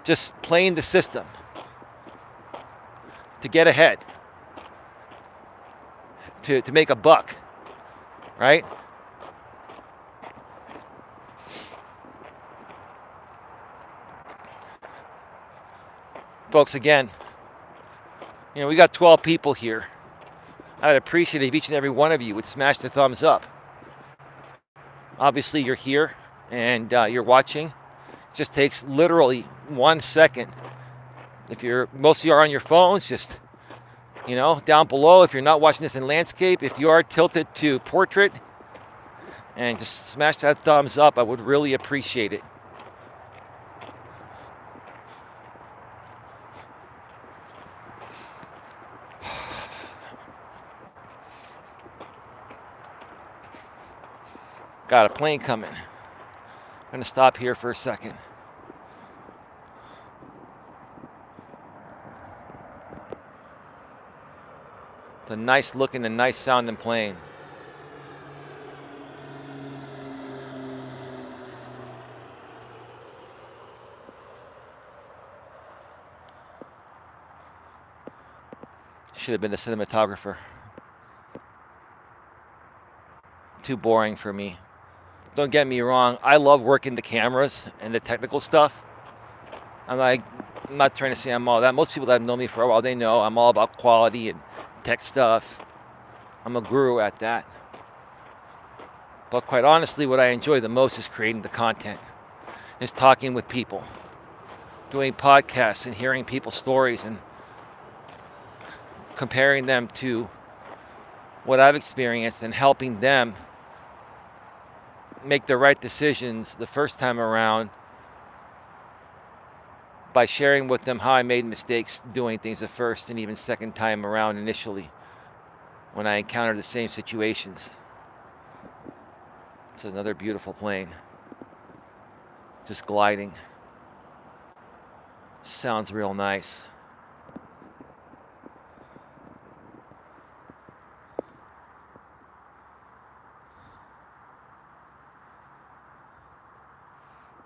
just playing the system to get ahead, to make a buck, right? Folks, again, we got 12 people here. I'd appreciate it if each and every one of you would smash the thumbs up. Obviously, you're here and you're watching. It just takes literally 1 second. Most of you are on your phones, just, down below, if you're not watching this in landscape, if you are tilted to portrait, and just smash that thumbs up, I would really appreciate it. Got a plane coming. I'm going to stop here for a second. It's a nice looking and nice sounding plane. Should have been a cinematographer. Too boring for me. Don't get me wrong, I love working the cameras and the technical stuff. I'm not trying to say I'm all that. Most people that have known me for a while, they know I'm all about quality and tech stuff. I'm a guru at that. But quite honestly, what I enjoy the most is creating the content, is talking with people, doing podcasts and hearing people's stories and comparing them to what I've experienced and helping them make the right decisions the first time around by sharing with them how I made mistakes doing things the first and even second time around initially when I encountered the same situations. It's another beautiful plane. Just gliding. Sounds real nice.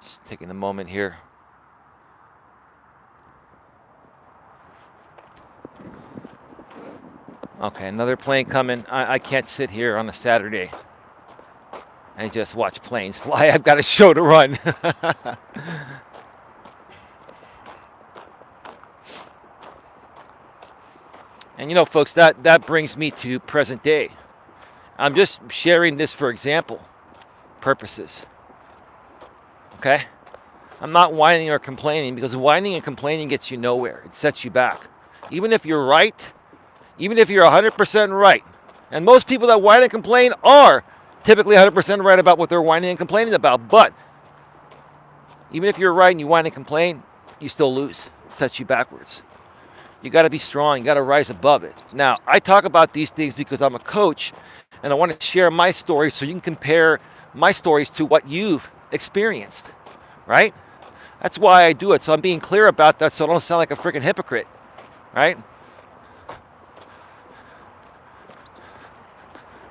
Just taking a moment here. Okay, another plane coming. I can't sit here on a Saturday and just watch planes fly. I've got a show to run. And folks, that brings me to present day. I'm just sharing this for example purposes. Okay? I'm not whining or complaining, because whining and complaining gets you nowhere. It sets you back. Even if you're right, even if you're 100% right, and most people that whine and complain are typically 100% right about what they're whining and complaining about, but even if you're right and you whine and complain, you still lose. It sets you backwards. You got to be strong. You got to rise above it. Now, I talk about these things because I'm a coach, and I want to share my story so you can compare my stories to what you've experienced, right? That's why I do it. So I'm being clear about that so I don't sound like a freaking hypocrite, right?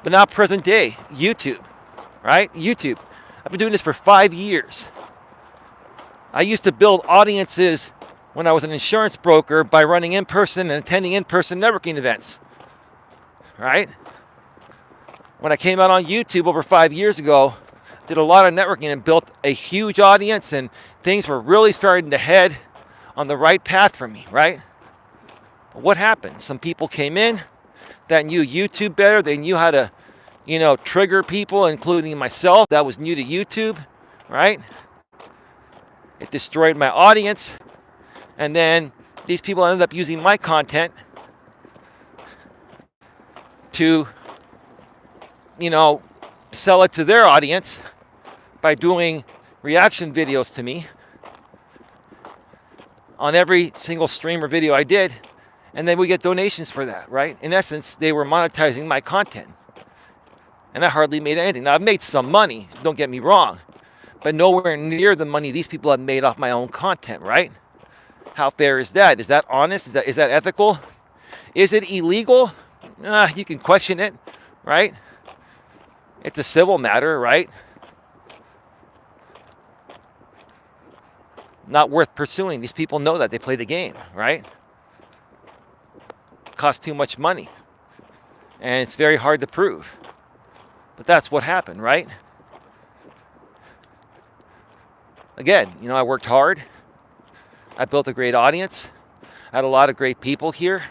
But now present day, YouTube, right? YouTube. I've been doing this for 5 years. I used to build audiences when I was an insurance broker by running in-person and attending in-person networking events, right? When I came out on YouTube over 5 years ago, did a lot of networking and built a huge audience, and things were really starting to head on the right path for me, right? But what happened? Some people came in that knew YouTube better. They knew how to, trigger people, including myself that was new to YouTube, right? It destroyed my audience. And then these people ended up using my content to, sell it to their audience by doing reaction videos to me on every single stream or video I did. And then we get donations for that, right? In essence, they were monetizing my content. And I hardly made anything. Now, I've made some money, don't get me wrong, but nowhere near the money these people have made off my own content, right? How fair is that? Is that honest? Is that ethical? Is it illegal? You can question it, right? It's a civil matter, right? Not worth pursuing. These people know that. They play the game, right? Costs too much money. And it's very hard to prove. But that's what happened, right? Again, I worked hard. I built a great audience. I had a lot of great people here.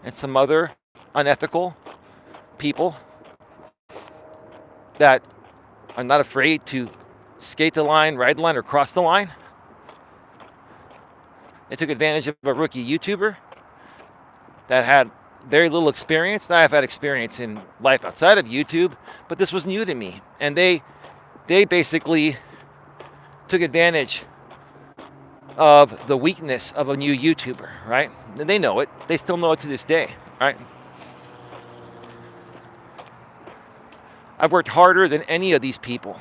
And some other unethical people that are not afraid to skate the line, ride the line, or cross the line. They took advantage of a rookie YouTuber that had very little experience. I've had experience in life outside of YouTube, but this was new to me. And they basically took advantage of the weakness of a new YouTuber, right? And they know it. They still know it to this day, right? I've worked harder than any of these people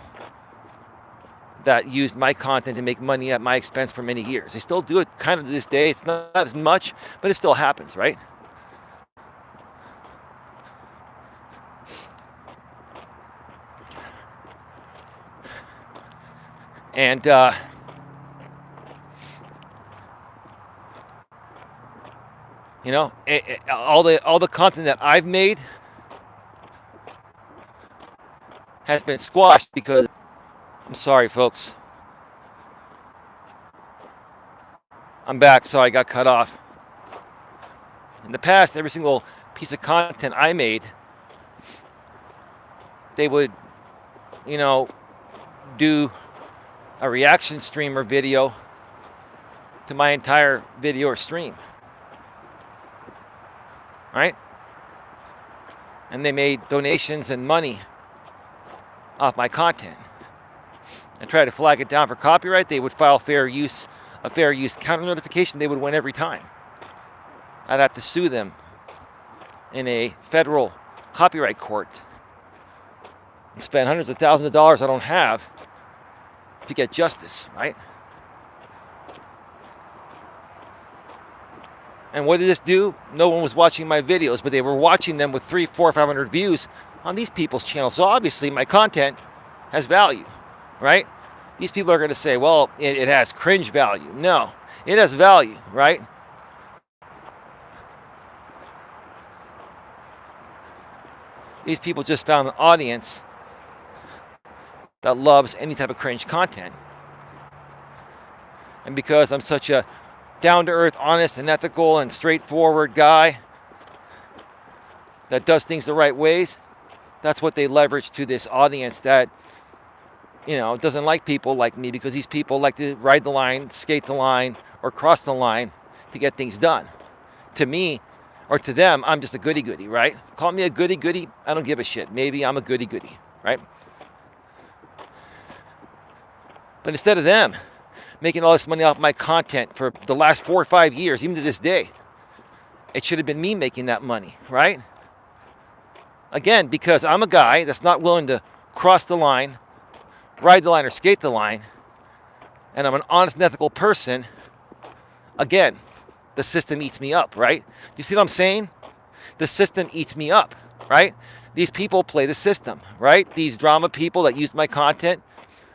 that used my content to make money at my expense for many years. They still do it kind of to this day. It's not as much, but it still happens, right? And all the content that I've made has been squashed because, I'm sorry, folks. I'm back, so I got cut off. In the past, every single piece of content I made, they would, do a reaction stream or video to my entire video or stream. Right? And they made donations and money off my content. And try to flag it down for copyright, they would file a fair use counter notification. They would win every time. I'd have to sue them in a federal copyright court and spend hundreds of thousands of dollars I don't have to get justice, right? And what did this do? No one was watching my videos, but they were watching them with 300, 400, 500 views on these people's channels. So obviously my content has value, right? These people are going to say, well, it has cringe value. No, it has value, right? These people just found an audience that loves any type of cringe content. And because I'm such a down-to-earth, honest, and ethical, and straightforward guy that does things the right ways, that's what they leverage to this audience that, doesn't like people like me, because these people like to ride the line, skate the line, or cross the line to get things done. To me, or to them, I'm just a goody-goody, right? Call me a goody-goody, I don't give a shit. Maybe I'm a goody-goody, right? But instead of them making all this money off my content for the last 4 or 5 years, even to this day, it should have been me making that money, right? Again, because I'm a guy that's not willing to cross the line, ride the line, or skate the line, and I'm an honest and ethical person, again, the system eats me up, right? You see what I'm saying? The system eats me up, right? These people play the system, right? These drama people that use my content,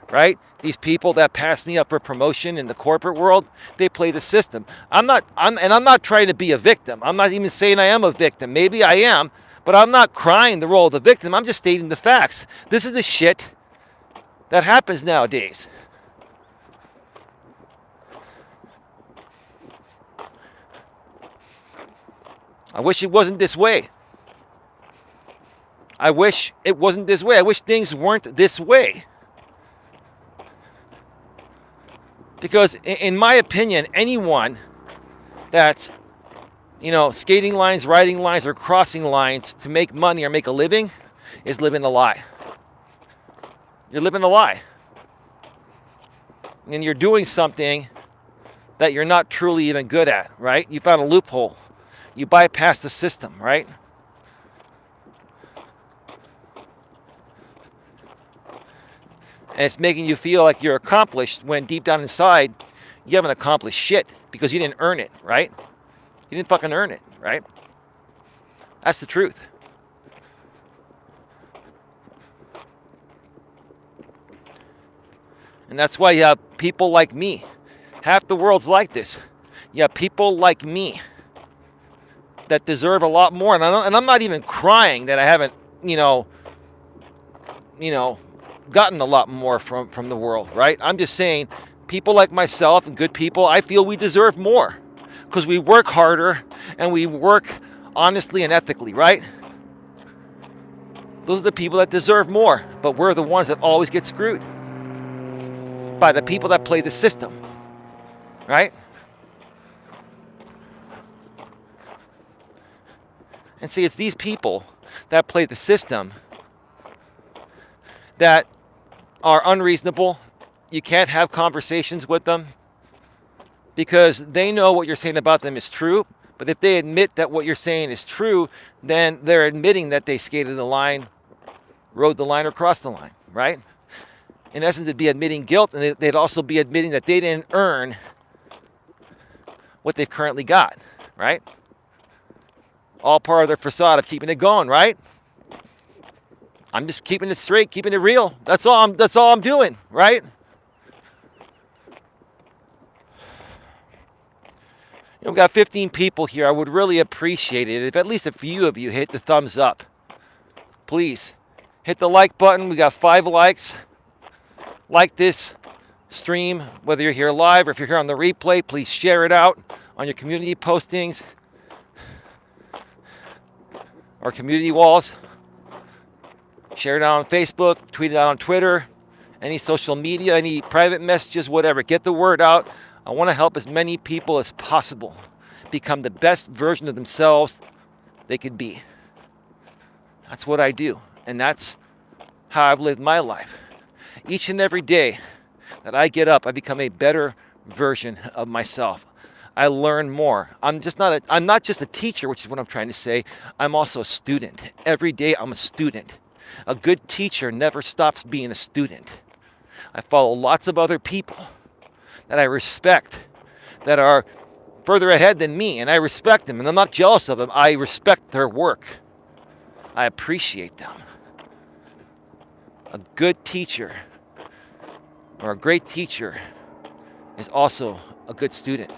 right? These people that pass me up for promotion in the corporate world, they play the system. I'm not trying to be a victim. I'm not even saying I am a victim. Maybe I am, but I'm not crying the role of the victim. I'm just stating the facts. This is the shit that happens nowadays. I wish it wasn't this way. I wish it wasn't this way. I wish things weren't this way. Because in my opinion, anyone that's, skating lines, riding lines, or crossing lines to make money or make a living is living a lie. You're living a lie. And you're doing something that you're not truly even good at, right? You found a loophole. You bypass the system, right? And it's making you feel like you're accomplished when deep down inside, you haven't accomplished shit because you didn't earn it, right? You didn't fucking earn it, right? That's the truth. And that's why you have people like me. Half the world's like this. You have people like me that deserve a lot more. And I'm not even crying that I haven't, gotten a lot more from the world, right? I'm just saying people like myself and good people, I feel we deserve more because we work harder and we work honestly and ethically, right? Those are the people that deserve more, but we're the ones that always get screwed by the people that play the system, right? And see, it's these people that play the system that are unreasonable. You can't have conversations with them because they know what you're saying about them is true. But if they admit that what you're saying is true, then they're admitting that they skated the line, rode the line, or crossed the line, right? In essence, it'd be admitting guilt, and they'd also be admitting that they didn't earn what they've currently got, right? All part of their facade of keeping it going, right? I'm just keeping it straight, keeping it real. That's all I'm doing, right? We've got 15 people here. I would really appreciate it if at least a few of you hit the thumbs up. Please hit the like button. We got 5 likes. Like this stream, whether you're here live or if you're here on the replay, please share it out on your community postings or community walls. Share it out on Facebook, tweet it out on Twitter, any social media, any private messages, whatever. Get the word out. I want to help as many people as possible become the best version of themselves they could be. That's what I do, and that's how I've lived my life. Each and every day that I get up, I become a better version of myself. I learn more. I'm not just a teacher, which is what I'm trying to say. I'm also a student. Every day I'm a student. A good teacher never stops being a student. I follow lots of other people that I respect that are further ahead than me, and I respect them, and I'm not jealous of them. I respect their work. I appreciate them. A good teacher or a great teacher is also a good student.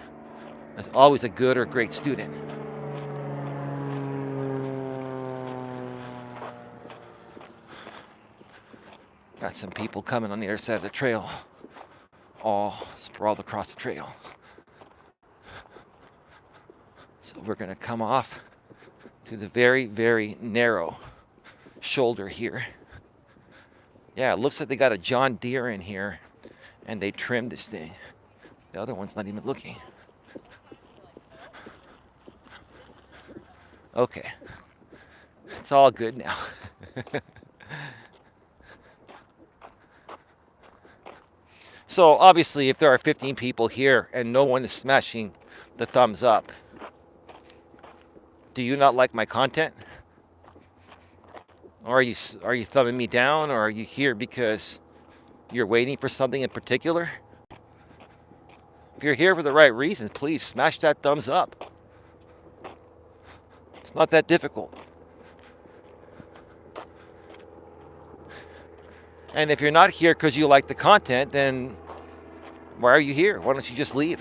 There's always a good or great student. Got some people coming on the other side of the trail, all sprawled across the trail. So we're going to come off to the very, very narrow shoulder here. Yeah, it looks like they got a John Deere in here and they trimmed this thing. The other one's not even looking. Okay, it's all good now. So obviously, if there are 15 people here and no one is smashing the thumbs up, do you not like my content? Or are you thumbing me down, or are you here because you're waiting for something in particular? If you're here for the right reasons, please smash that thumbs up. It's not that difficult. And if you're not here because you like the content, then why are you here? Why don't you just leave?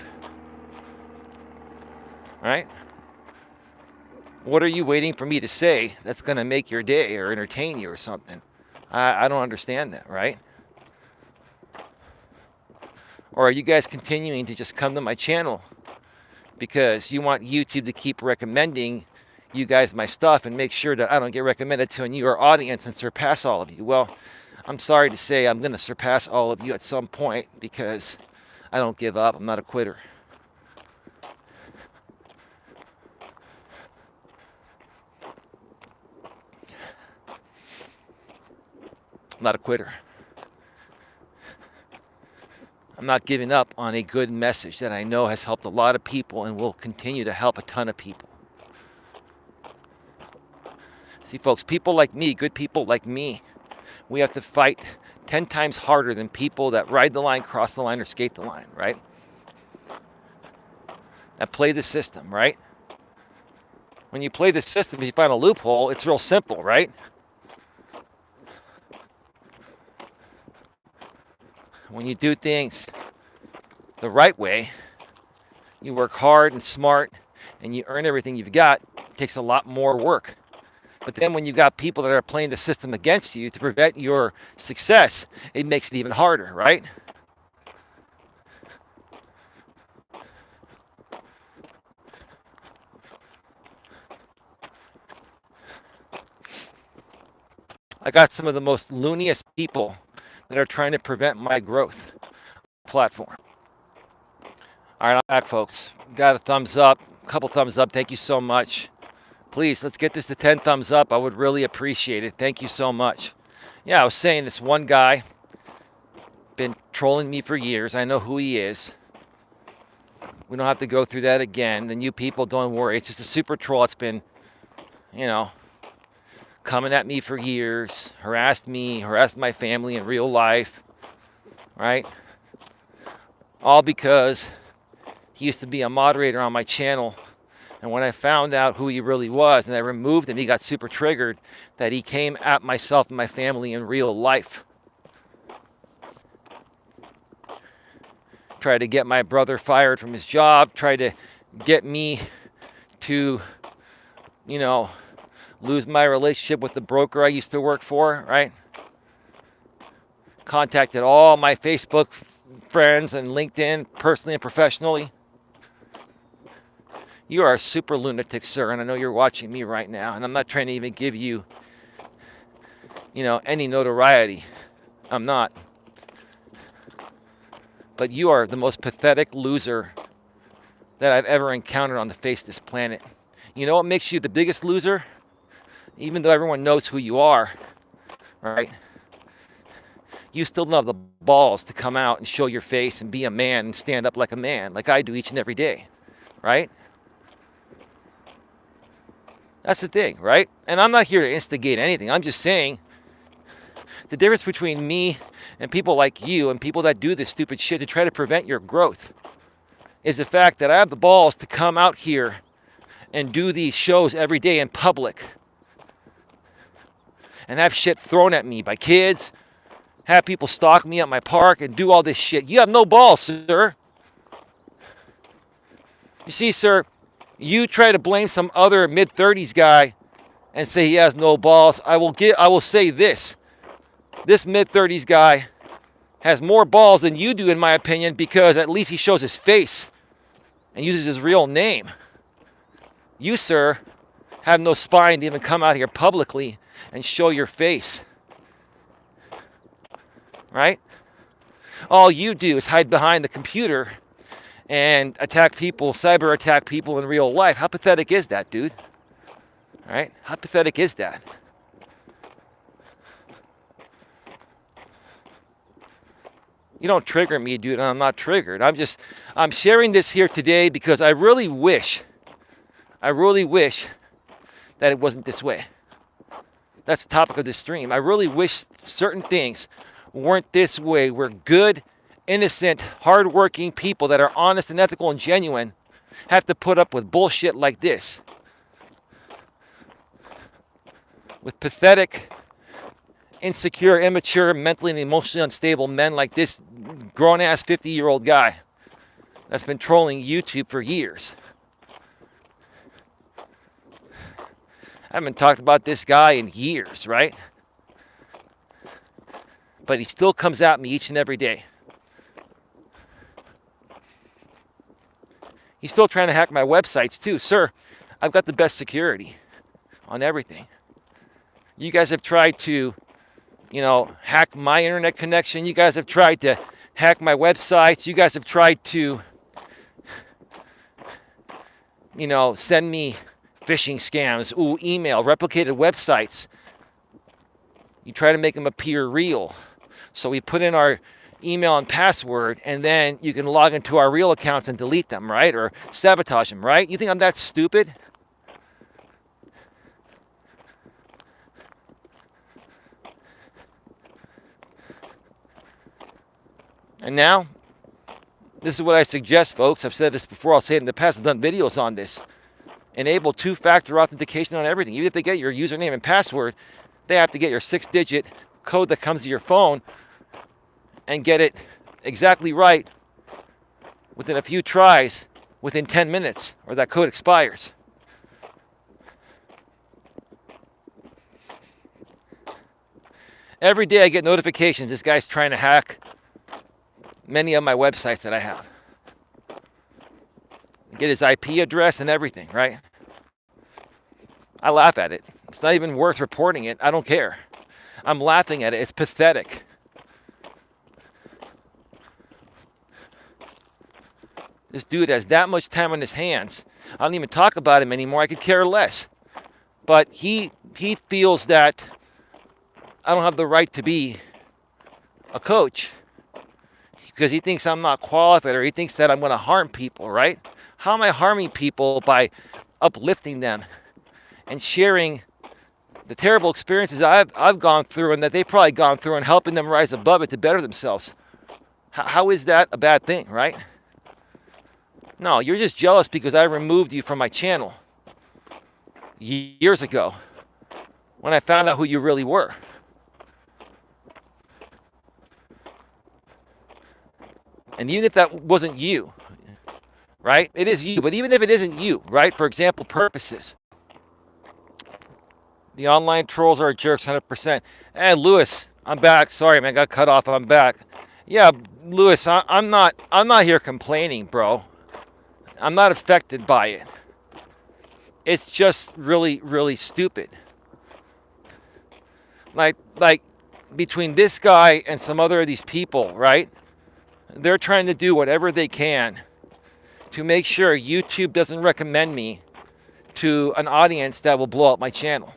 Right? What are you waiting for me to say that's going to make your day or entertain you or something? I don't understand that, right? Or are you guys continuing to just come to my channel because you want YouTube to keep recommending you guys my stuff and make sure that I don't get recommended to a newer audience and surpass all of you? Well, I'm sorry to say I'm going to surpass all of you at some point because I don't give up. I'm not a quitter. I'm not a quitter. I'm not giving up on a good message that I know has helped a lot of people and will continue to help a ton of people. See, folks, people like me, good people like me, we have to fight 10 times harder than people that ride the line, cross the line, or skate the line, right? That play the system, right? When you play the system, if you find a loophole, it's real simple, right? When you do things the right way, you work hard and smart, and you earn everything you've got, it takes a lot more work. But then when you've got people that are playing the system against you to prevent your success, it makes it even harder, right? I got some of the most looniest people that are trying to prevent my growth platform. All right, I'm back, folks. Got a thumbs up, a couple thumbs up. Thank you so much. Please, let's get this to 10 thumbs up. I would really appreciate it. Thank you so much. Yeah, I was saying this one guy been trolling me for years. I know who he is. We don't have to go through that again. The new people, don't worry. It's just a super troll. It's been, coming at me for years, harassed me, harassed my family in real life, right? All because he used to be a moderator on my channel. And when I found out who he really was and I removed him, he got super triggered that he came at myself and my family in real life. Tried to get my brother fired from his job, tried to get me to, lose my relationship with the broker I used to work for, right? Contacted all my Facebook friends and LinkedIn, personally and professionally. You are a super lunatic, sir, and I know you're watching me right now, and I'm not trying to even give you, any notoriety. I'm not. But you are the most pathetic loser that I've ever encountered on the face of this planet. You know what makes you the biggest loser? Even though everyone knows who you are, right? You still don't have the balls to come out and show your face and be a man and stand up like a man, like I do each and every day, right? That's the thing, right? And I'm not here to instigate anything. I'm just saying the difference between me and people like you and people that do this stupid shit to try to prevent your growth is the fact that I have the balls to come out here and do these shows every day in public and have shit thrown at me by kids, have people stalk me at my park and do all this shit. You have no balls, sir. You see, sir, you try to blame some other mid-30s guy and say he has no balls. I will say this. This mid-30s guy has more balls than you do, in my opinion, because at least he shows his face and uses his real name. You, sir, have no spine to even come out here publicly and show your face. Right? All you do is hide behind the computer and attack people, cyber attack people in real life. How pathetic is that, dude? All right? How pathetic is that? You don't trigger me, dude. I'm not triggered. I'm sharing this here today because I really wish that it wasn't this way. That's the topic of this stream. I really wish certain things weren't this way. We're good, innocent, hardworking people that are honest and ethical and genuine have to put up with bullshit like this. With pathetic, insecure, immature, mentally and emotionally unstable men like this grown-ass 50-year-old guy that's been trolling YouTube for years. I haven't talked about this guy in years, right? But he still comes at me each and every day. He's still trying to hack my websites too. Sir, I've got the best security on everything. You guys have tried to, hack my internet connection. You guys have tried to hack my websites. You guys have tried to, send me phishing scams, email, replicated websites. You try to make them appear real. So we put in our email and password, and then you can log into our real accounts and delete them, right? Or sabotage them, right? You think I'm that stupid? And now, this is what I suggest, folks. I've said this before. I'll say it in the past. I've done videos on this. Enable two-factor authentication on everything. Even if they get your username and password, they have to get your 6-digit code that comes to your phone and get it exactly right within a few tries, within 10 minutes, or that code expires. Every day I get notifications. This guy's trying to hack many of my websites that I have. Get his IP address and everything, right? I laugh at it. It's not even worth reporting it. I don't care. I'm laughing at it. It's pathetic. This dude has that much time on his hands. I don't even talk about him anymore. I could care less. But he feels that I don't have the right to be a coach because he thinks I'm not qualified, or he thinks that I'm going to harm people, right? How am I harming people by uplifting them and sharing the terrible experiences I've gone through and that they've probably gone through, and helping them rise above it to better themselves? How is that a bad thing, right? No, you're just jealous because I removed you from my channel years ago when I found out who you really were. And even if that wasn't you, right? It is you, but even if it isn't you, right? For example, purposes. The online trolls are jerks, 100%. Hey, Lewis, I'm back. Sorry, man, got cut off. I'm back. Yeah, Lewis, I'm not here complaining, bro. I'm not affected by it. It's just really, really stupid. Like between this guy and some other of these people, right? They're trying to do whatever they can to make sure YouTube doesn't recommend me to an audience that will blow up my channel.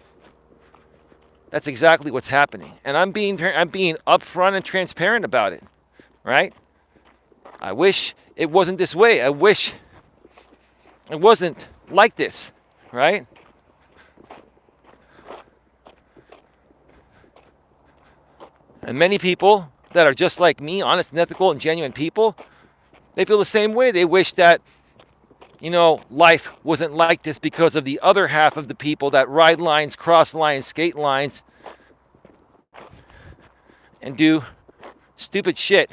That's exactly what's happening. And I'm being upfront and transparent about it, right? I wish it wasn't this way. I wish it wasn't like this, right? And many people that are just like me, honest and ethical and genuine people, they feel the same way. They wish that, life wasn't like this because of the other half of the people that ride lines, cross lines, skate lines, and do stupid shit.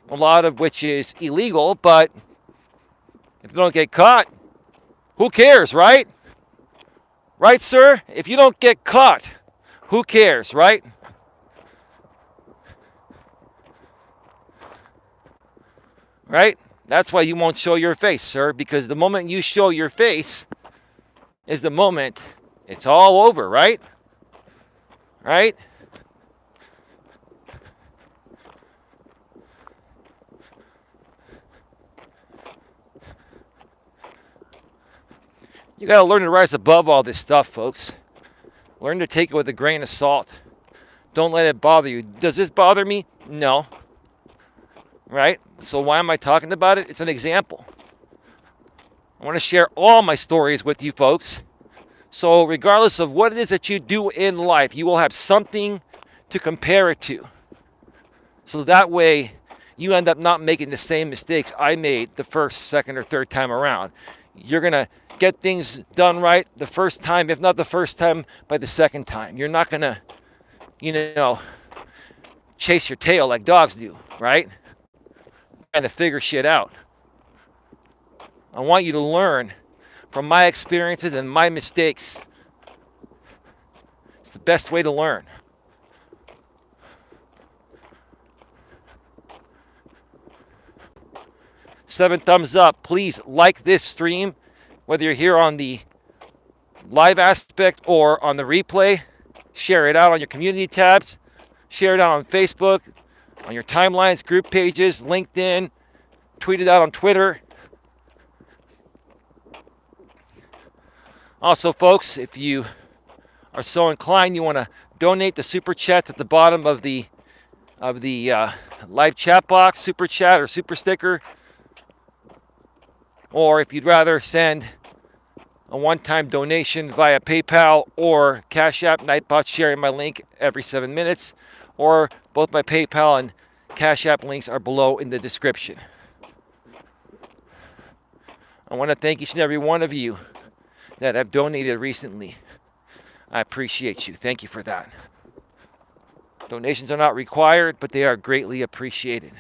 A lot of which is illegal, but if they don't get caught, who cares, right? Right, sir? If you don't get caught, who cares, right? Right? That's why you won't show your face, sir, because the moment you show your face is the moment it's all over, right? Right? You got to learn to rise above all this stuff, folks. Learn to take it with a grain of salt. Don't let it bother you. Does this bother me? No. Right? So why am I talking about it? It's an example. I want to share all my stories with you folks. So regardless of what it is that you do in life, you will have something to compare it to. So that way you end up not making the same mistakes I made the first, second, or third time around. You're going to get things done right the first time, if not the first time, by the second time. You're not going to you know, chase your tail like dogs do, right? Trying to figure shit out. I want you to learn from my experiences and my mistakes. It's the best way to learn. Seven thumbs up. Please like this stream, whether you're here on the live aspect or on the replay. Share it out on your community tabs. Share it out on Facebook, on your timelines, group pages, LinkedIn. Tweet it out on Twitter. Also, folks, if you are so inclined, you want to donate the super chat at the bottom of the live chat box, super chat or super sticker. Or if you'd rather send a one-time donation via PayPal or Cash App, Nightbot sharing my link every 7 minutes, or both my PayPal and Cash App links are below in the description. I want to thank each and every one of you that have donated recently. I appreciate you. Thank you for that. Donations are not required, but they are greatly appreciated.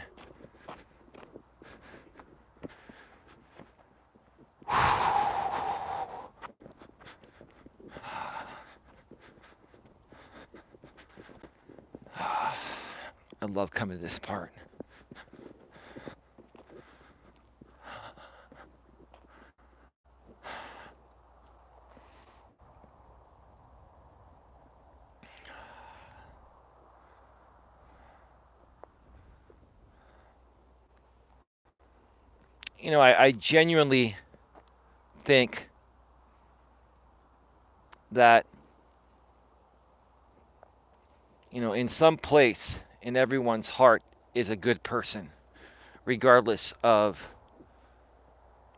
I love coming to this part. You know, I genuinely think that, you know, in some place in everyone's heart is a good person, regardless of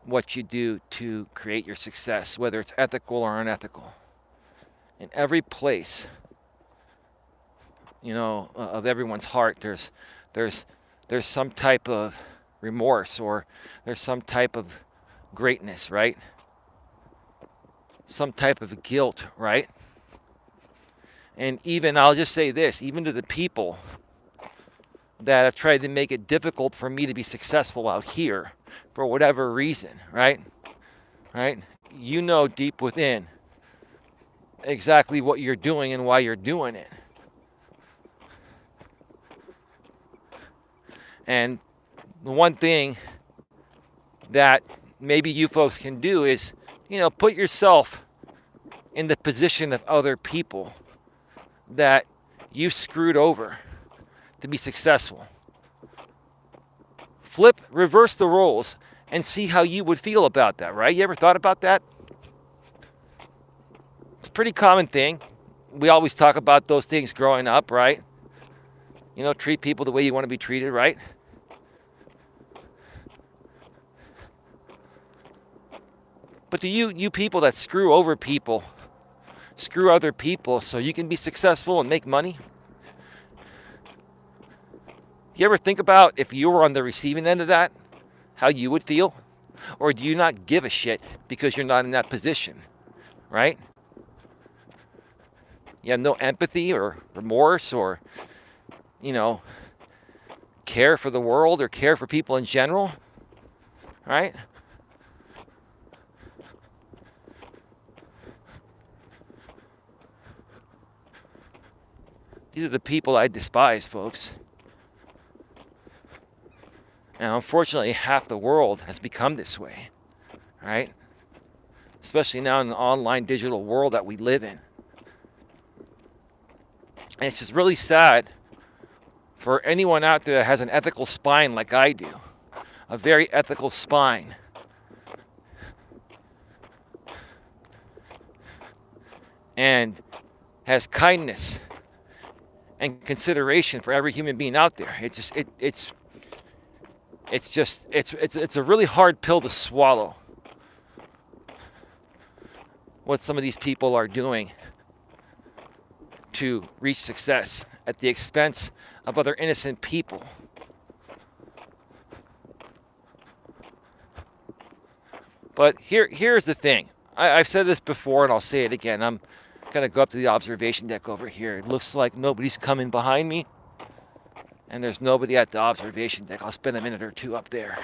what you do to create your success, whether it's ethical or unethical. In every place, you know, of everyone's heart, there's some type of remorse, or there's some type of greatness, right? Some type of guilt, right? And even, I'll just say this, even to the people that have tried to make it difficult for me to be successful out here for whatever reason, right? Right? You know deep within exactly what you're doing and why you're doing it. And the one thing that maybe you folks can do is, you know, put yourself in the position of other people that you screwed over to be successful. Reverse the roles and see how you would feel about that, right? You ever thought about that? It's a pretty common thing. We always talk about those things growing up, right? You know, treat people the way you want to be treated, right? But do you people that screw over people, screw other people so you can be successful and make money? Do you ever think about if you were on the receiving end of that, how you would feel? Or do you not give a shit because you're not in that position, right? You have no empathy or remorse or, you know, care for the world or care for people in general, right? These are the people I despise, folks. And unfortunately, half the world has become this way, right? Especially now in the online digital world that we live in. And it's just really sad for anyone out there that has an ethical spine like I do, a very ethical spine. And has kindness and consideration for every human being out there. It's a really hard pill to swallow, what some of these people are doing to reach success at the expense of other innocent people. But here's the thing. I've said this before and I'll say it again. Gonna go up to the observation deck over here. It looks like nobody's coming behind me, and there's nobody at the observation deck. I'll spend a minute or two up there.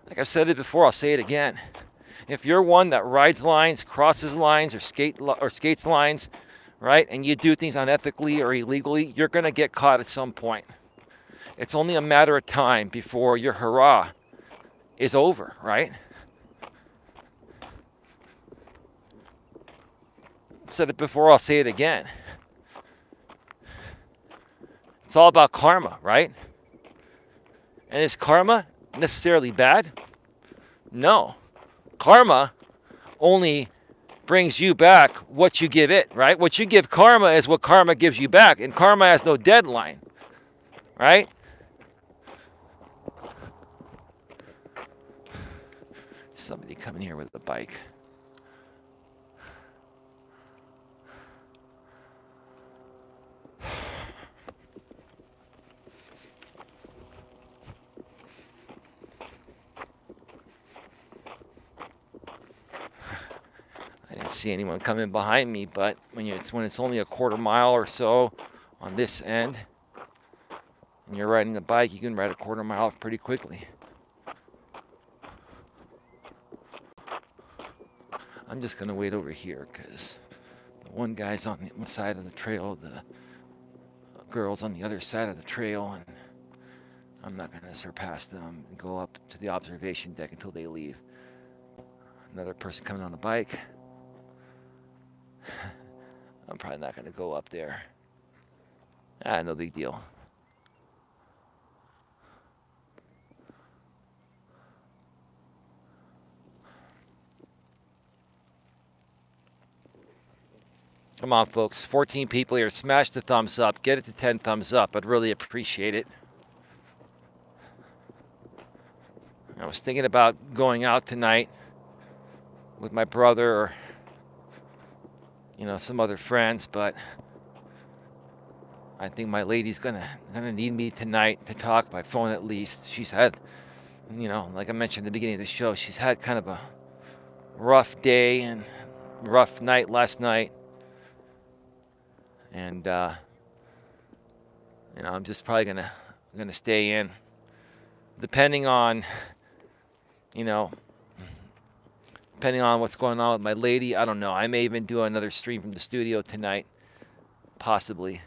Like I've said it before, I'll say it again. If you're one that rides lines, crosses lines, or skates lines, right, and you do things unethically or illegally, you're gonna get caught at some point. It's only a matter of time before your hurrah is over, right? I've said it before, I'll say it again. It's all about karma, right? And is karma necessarily bad? No. Karma only brings you back what you give it, right? What you give karma is what karma gives you back, and karma has no deadline, right? Somebody coming here with a bike. I didn't see anyone coming behind me, but when it's only a quarter mile or so on this end, and you're riding the bike, you can ride a quarter mile pretty quickly. I'm just gonna wait over here because the one guy's on the one side of the trail, the girl's on the other side of the trail, and I'm not gonna surpass them and go up to the observation deck until they leave. Another person coming on a bike. I'm probably not gonna go up there. No big deal. Come on, folks. 14 people here. Smash the thumbs up. Get it to 10 thumbs up. I'd really appreciate it. I was thinking about going out tonight with my brother or, some other friends, but I think my lady's gonna need me tonight to talk by phone at least. She's had, like I mentioned at the beginning of the show, she's had kind of a rough day and rough night last night. And I'm just probably gonna stay in, depending on what's going on with my lady. I don't know. I may even do another stream from the studio tonight, possibly.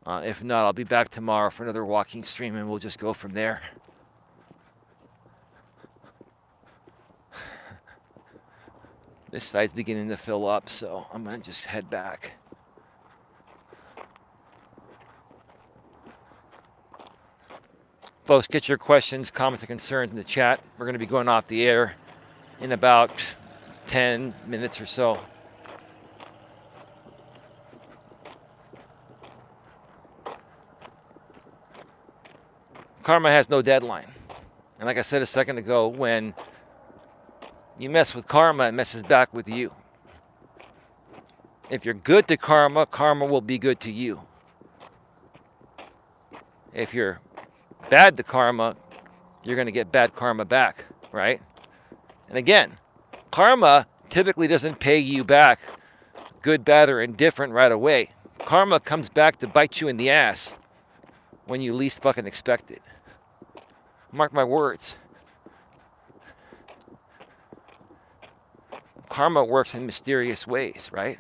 If not, I'll be back tomorrow for another walking stream, and we'll just go from there. This side's beginning to fill up, so I'm gonna just head back. Folks, get your questions, comments, and concerns in the chat. We're going to be going off the air in about 10 minutes or so. Karma has no deadline. And like I said a second ago, when you mess with karma, it messes back with you. If you're good to karma, karma will be good to you. If you're bad to karma, you're going to get bad karma back, right? And again, karma typically doesn't pay you back good, bad, or indifferent right away. Karma comes back to bite you in the ass when you least fucking expect it. Mark my words. Karma works in mysterious ways, right?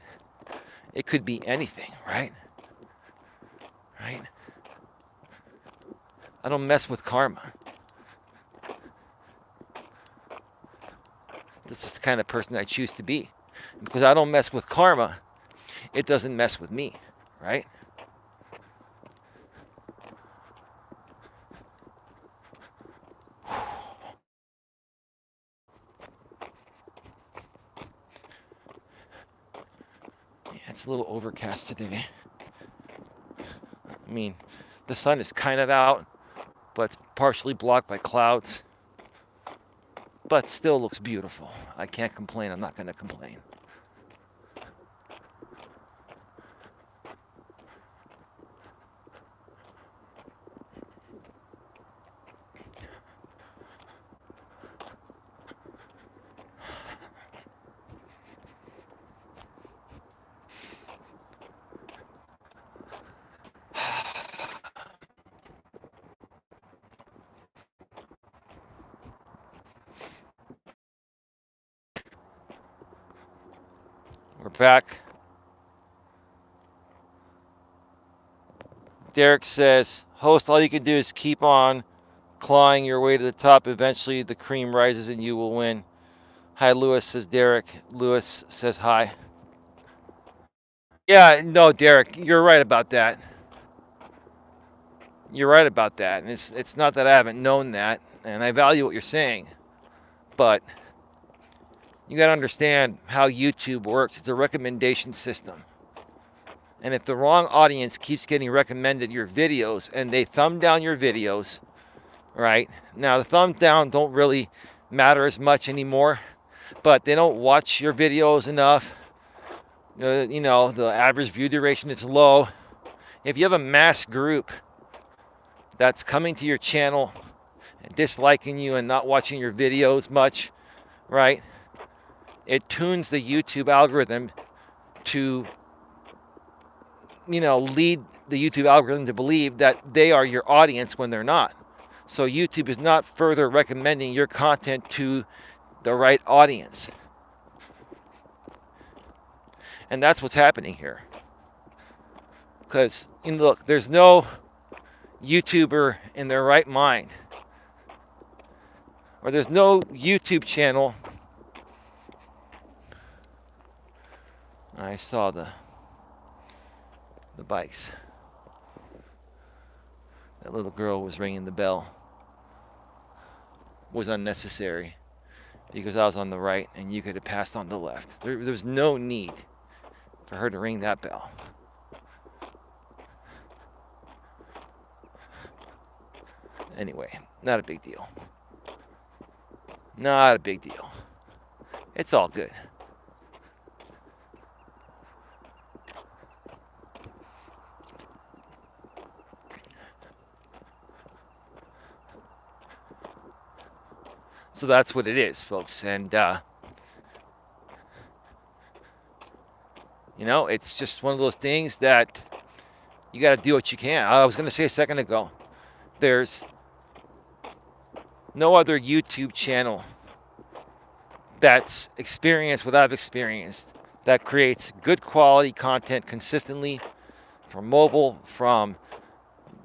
It could be anything, right? Right? I don't mess with karma. This is the kind of person I choose to be. Because I don't mess with karma, it doesn't mess with me, right? Yeah, it's a little overcast today. I mean, the sun is kind of out, but it's partially blocked by clouds. But still looks beautiful. I can't complain. I'm not going to complain. We're back. Derek says, host, all you can do is keep on clawing your way to the top. Eventually, the cream rises and you will win. Hi, Lewis, says Derek. Lewis says hi. Yeah, no, Derek, you're right about that. You're right about that. And it's not that I haven't known that, and I value what you're saying. But you got to understand how YouTube works. It's a recommendation system. And if the wrong audience keeps getting recommended your videos and they thumb down your videos, right? Now, the thumbs down don't really matter as much anymore, but they don't watch your videos enough. You know, the average view duration is low. If you have a mass group that's coming to your channel and disliking you and not watching your videos much, right? It tunes the YouTube algorithm to, lead the YouTube algorithm to believe that they are your audience when they're not. So YouTube is not further recommending your content to the right audience. And that's what's happening here. Because, look, there's no YouTuber in their right mind, or there's no YouTube channel. I saw the bikes. That little girl was ringing the bell. Was unnecessary because I was on the right and you could have passed on the left. There was no need for her to ring that bell. Anyway, not a big deal. Not a big deal. It's all good. So that's what it is, folks. And, it's just one of those things that you got to do what you can. I was going to say a second ago, there's no other YouTube channel that's experienced what I've experienced, that creates good quality content consistently from mobile, from,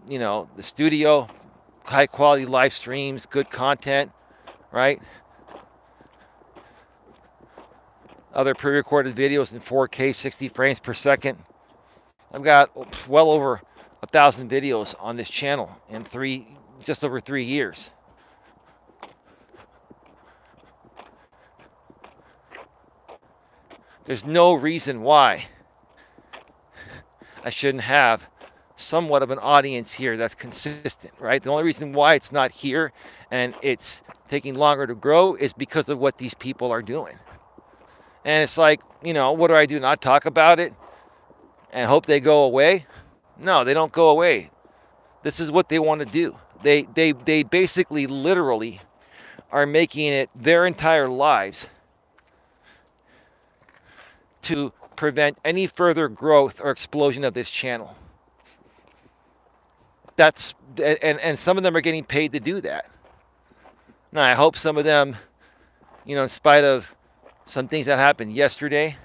the studio, high quality live streams, good content, right? Other pre-recorded videos in 4K, 60 frames per second. I've got well over 1,000 videos on this channel in just over 3 years. There's no reason why I shouldn't have somewhat of an audience here that's consistent, right? The only reason why it's not here and it's taking longer to grow is because of what these people are doing. And it's like, what do I do? Not talk about it and hope they go away? No, they don't go away. This is what they want to do. They basically literally are making it their entire lives to prevent any further growth or explosion of this channel. And some of them are getting paid to do that. Now, I hope some of them, in spite of some things that happened yesterday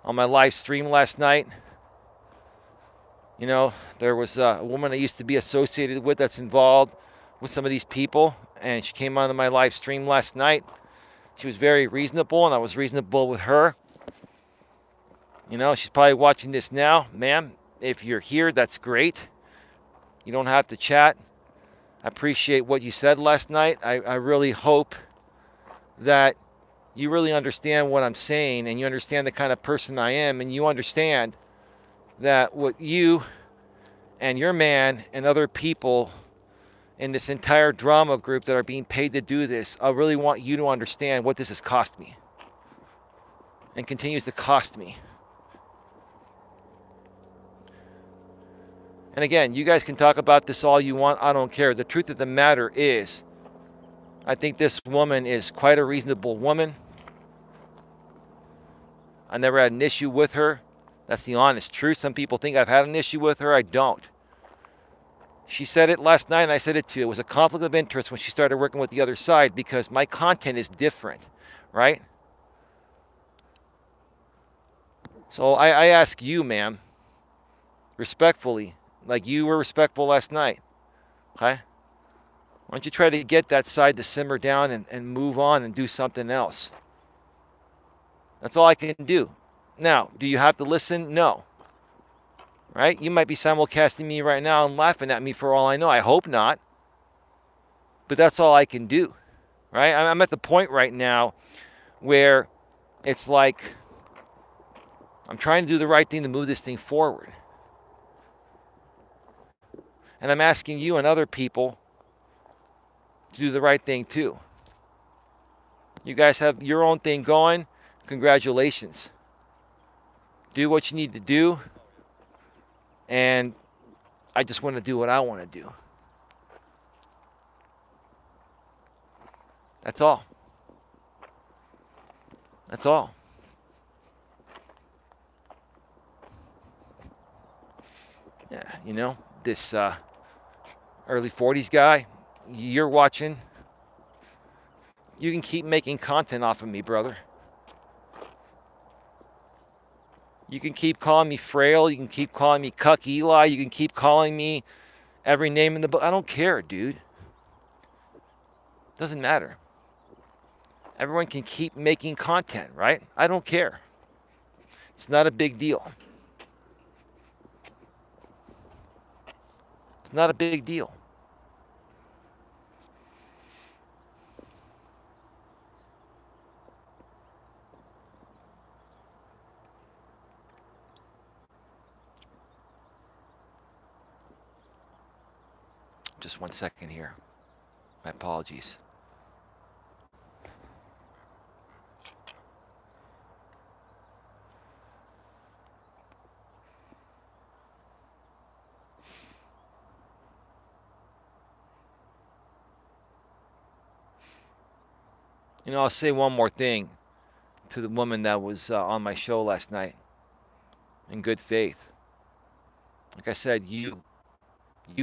on my live stream last night, there was a woman I used to be associated with that's involved with some of these people, and she came onto my live stream last night. She was very reasonable, and I was reasonable with her. She's probably watching this now. Ma'am, if you're here, that's great. You don't have to chat. I appreciate what you said last night. I really hope that you really understand what I'm saying and you understand the kind of person I am, and you understand that what you and your man and other people in this entire drama group that are being paid to do this, I really want you to understand what this has cost me and continues to cost me. And again, you guys can talk about this all you want. I don't care. The truth of the matter is, I think this woman is quite a reasonable woman. I never had an issue with her. That's the honest truth. Some people think I've had an issue with her. I don't. She said it last night, and I said it too. It was a conflict of interest when she started working with the other side because my content is different, right? So I ask you, ma'am, respectfully, like you were respectful last night, okay? Why don't you try to get that side to simmer down and move on and do something else? That's all I can do. Now, do you have to listen? No. Right? You might be simulcasting me right now and laughing at me for all I know. I hope not. But that's all I can do. Right? I'm at the point right now where it's like I'm trying to do the right thing to move this thing forward. And I'm asking you and other people to do the right thing too. You guys have your own thing going. Congratulations. Do what you need to do. And I just want to do what I want to do. That's all. That's all. Yeah, you know, this early 40s guy, you're watching. You can keep making content off of me, brother. You can keep calling me frail. You can keep calling me Cuck Eli. You can keep calling me every name in the book. I don't care, dude. Doesn't matter. Everyone can keep making content, right? I don't care. It's not a big deal. It's not a big deal. Just 1 second here. My apologies. You know, I'll say one more thing to the woman that was on my show last night in good faith. Like I said, you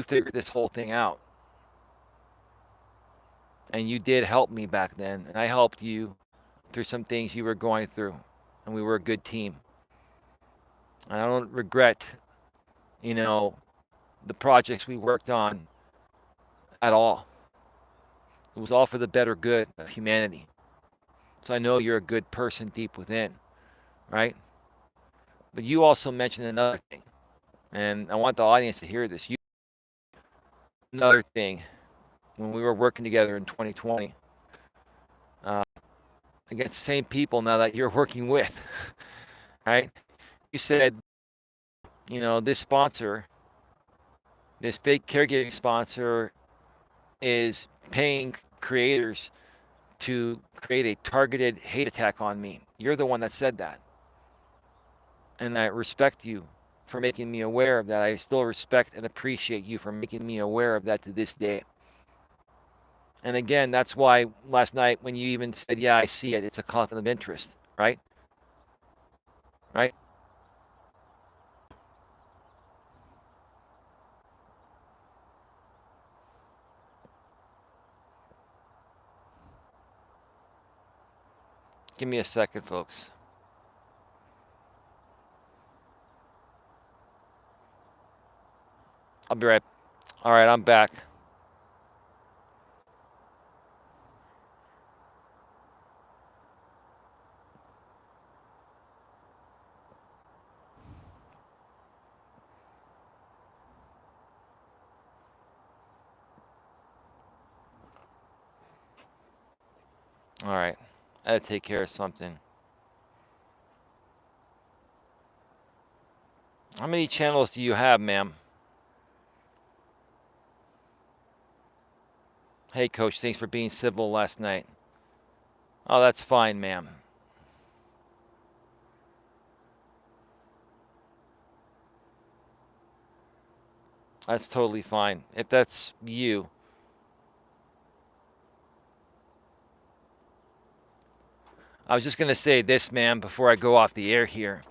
figured this whole thing out. And you did help me back then. And I helped you through some things you were going through. And we were a good team. And I don't regret, you know, the projects we worked on at all. It was all for the better good of humanity. So I know you're a good person deep within, right? But you also mentioned another thing. And I want the audience to hear this. Another thing, when we were working together in 2020, against the same people now that you're working with, right? You said, you know, this sponsor, this fake caregiving sponsor is paying creators to create a targeted hate attack on me. You're the one that said that. And I respect you for making me aware of that. I still respect and appreciate you for making me aware of that to this day. And again, that's why last night when you even said, yeah, I see it, it's a conflict of interest, right? Right? Give me a second, folks. I'll be right. All right, I'm back. All right. I had to take care of something. How many channels do you have, ma'am? Hey, coach, thanks for being civil last night. Oh, that's fine, ma'am. That's totally fine. If that's you. I was just going to say this, ma'am, before I go off the air here.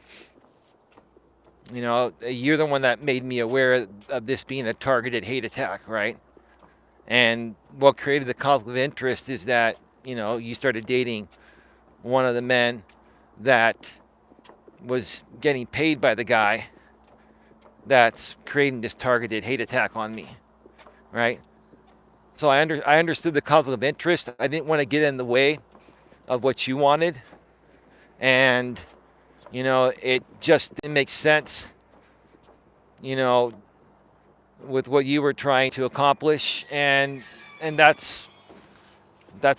You know, you're the one that made me aware of this being a targeted hate attack, right? And what created the conflict of interest is that, you know, you started dating one of the men that was getting paid by the guy that's creating this targeted hate attack on me, right? So I understood the conflict of interest. I didn't want to get in the way of what you wanted, and it just didn't make sense, with what you were trying to accomplish, and that's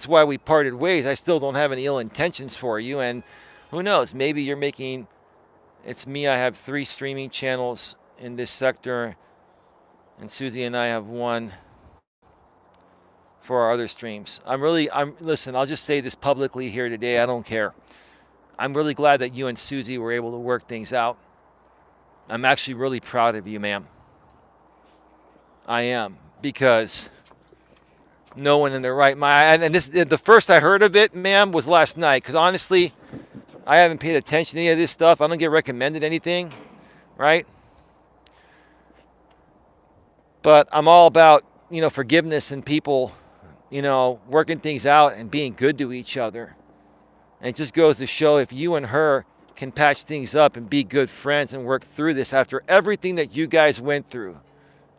why we parted ways. I still don't have any ill intentions for you, and who knows, maybe you're making, it's me, I have 3 streaming channels in this sector, and Susie and I have 1 for our other streams. Listen, I'll just say this publicly here today, I don't care. I'm really glad that you and Susie were able to work things out. I'm actually really proud of you, ma'am. I am, because no one in their right mind, and the first I heard of it, ma'am, was last night, because honestly, I haven't paid attention to any of this stuff. I don't get recommended anything, right? But I'm all about, forgiveness and people, working things out and being good to each other. And it just goes to show, if you and her can patch things up and be good friends and work through this after everything that you guys went through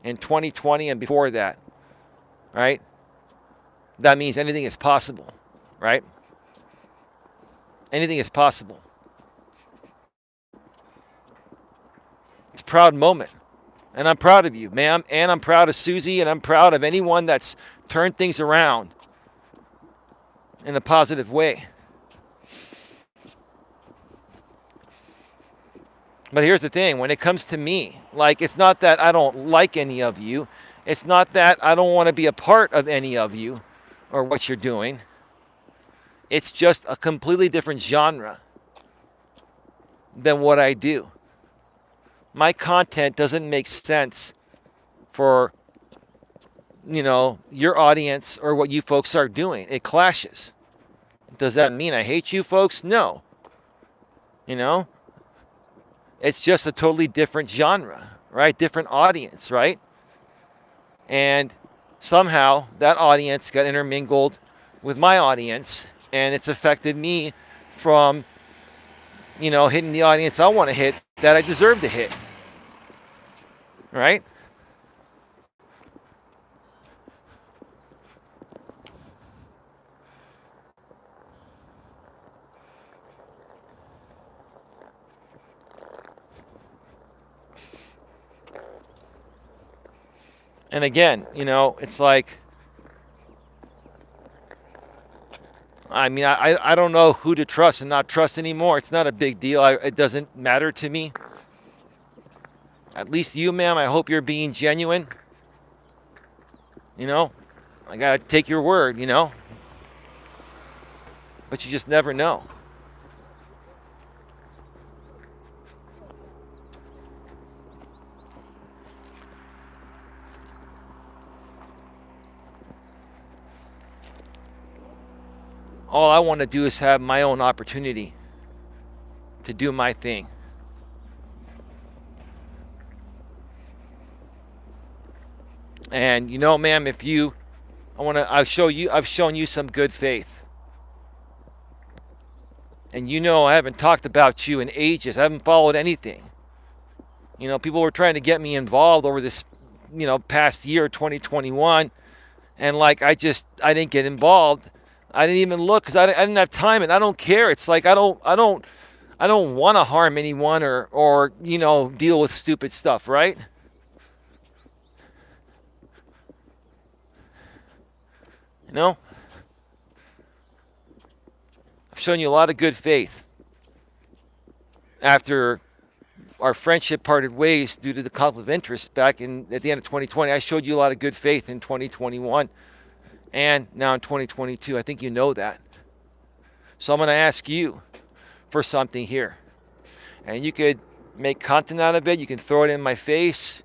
in 2020 and before that, right? That means anything is possible, right? Anything is possible. It's a proud moment. And I'm proud of you, ma'am. And I'm proud of Susie. And I'm proud of anyone that's turned things around in a positive way. But here's the thing. When it comes to me, it's not that I don't like any of you. It's not that I don't want to be a part of any of you or what you're doing. It's just a completely different genre than what I do. My content doesn't make sense for, your audience or what you folks are doing. It clashes. Does that mean I hate you folks? No. It's just a totally different genre, right? Different audience, right? And somehow that audience got intermingled with my audience, and it's affected me from, hitting the audience I want to hit, that I deserve to hit. Right? And again, it's like, I don't know who to trust and not trust anymore. It's not a big deal. It doesn't matter to me. At least you, ma'am, I hope you're being genuine. I got to take your word, But you just never know. All I want to do is have my own opportunity to do my thing. And ma'am, I've shown you some good faith. And I haven't talked about you in ages. I haven't followed anything. People were trying to get me involved over this, past year, 2021. And I didn't get involved. I didn't even look because I didn't have time, and I don't care. It's like I don't want to harm anyone or deal with stupid stuff, right? I've shown you a lot of good faith after our friendship parted ways due to the conflict of interest back at the end of 2020. I showed you a lot of good faith in 2021 and now in 2022. I think you know that. So I'm going to ask you for something here. And you could make content out of it. You can throw it in my face.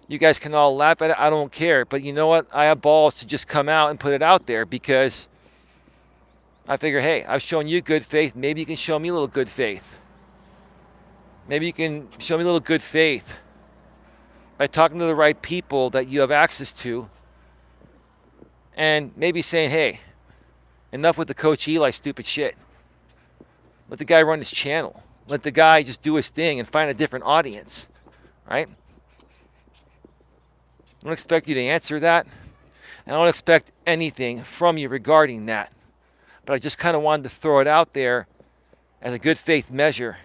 You guys can all laugh at it. I don't care. But you know what? I have balls to just come out and put it out there because I figure, hey, I've shown you good faith. Maybe you can show me a little good faith. Maybe you can show me a little good faith by talking to the right people that you have access to and maybe saying, hey, enough with the Coach Eli stupid shit. Let the guy run his channel. let the guy just do his thing and find a different audience, right? I don't expect you to answer that. I don't expect anything from you regarding that. But I just kind of wanted to throw it out there as a good faith measure,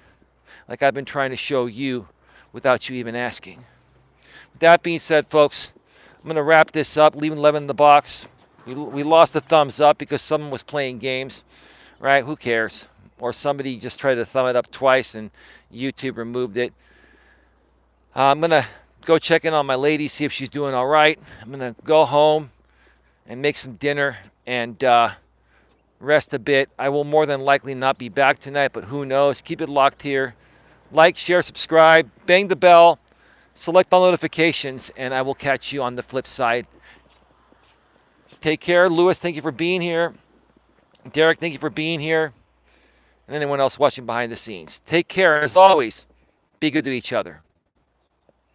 like I've been trying to show you without you even asking. With that being said, folks, I'm going to wrap this up, leaving 11 in the box. We lost a thumbs up because someone was playing games, right? Who cares? Or somebody just tried to thumb it up twice and YouTube removed it. I'm going to go check in on my lady, see if she's doing all right. I'm going to go home and make some dinner and rest a bit. I will more than likely not be back tonight, but who knows? Keep it locked here. Like, share, subscribe, bang the bell, select all notifications, and I will catch you on the flip side. Take care. Lewis, thank you for being here. Derek, thank you for being here. And anyone else watching behind the scenes. Take care. As always, be good to each other.